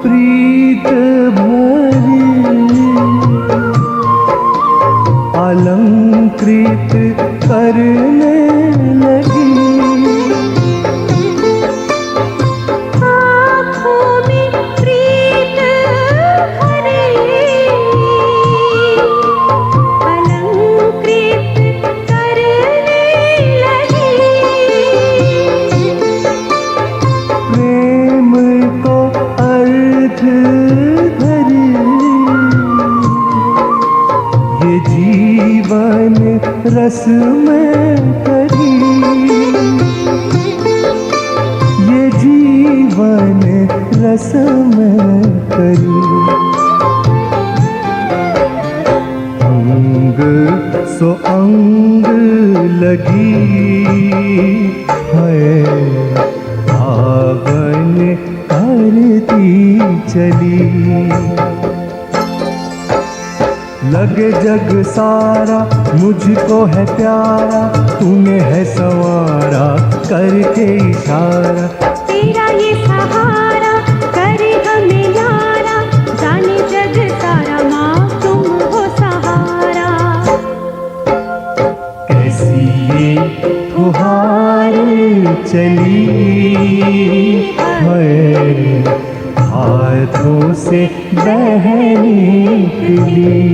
Speaker 4: प्रीत भरी अलंकृत करने लगी,
Speaker 3: आँखों में प्रीत भरी अलंकृत करने लगी।
Speaker 4: प्रेम को अर्थ धरी ये जीवन रस में करी, ये जीवन रस में करी। अंग सो अंग लगी है, आवन करती चली। लगे जग सारा मुझको है प्यारा, तूने है संवारा करके इशारा।
Speaker 3: तेरा ये सहारा करे हमें यारा, जाने जग सारा माँ तुम हो सहारा।
Speaker 4: कैसी ये फुहार चली है, हाथों से बह निकली।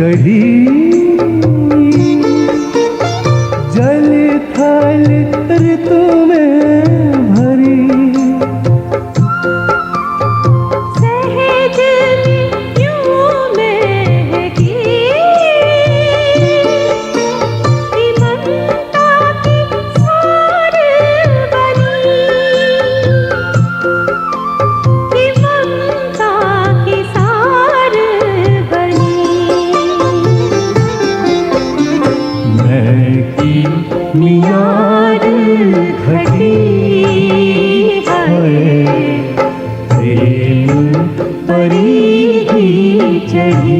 Speaker 4: चढ़ी जल थल ऋतु में भरी
Speaker 1: सहज यूं महकी ममता की सार बनी ममता की सार बनी
Speaker 4: मैं की मियाद घटी है प्रेम परी ही चढ़ी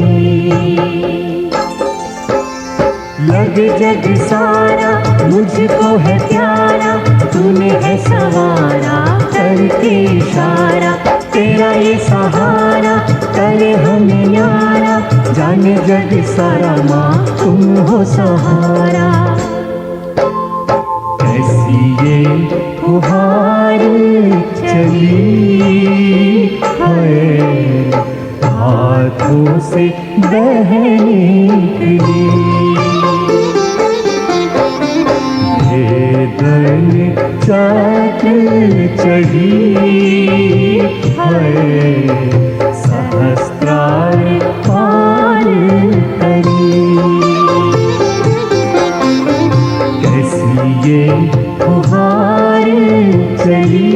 Speaker 4: लग जग सारा मुझको है प्यारा तूने है सवारा करके इशारा तेरा ये सहारा करे हमें न्यारा जाने जग सारा माँ तुम हो सहारा ऐसी ये फुहार चली है हाथों से बह निकली भेदन चक्र चढ़ी है सहस्त्रार पार करी कैसी ये फुहार चली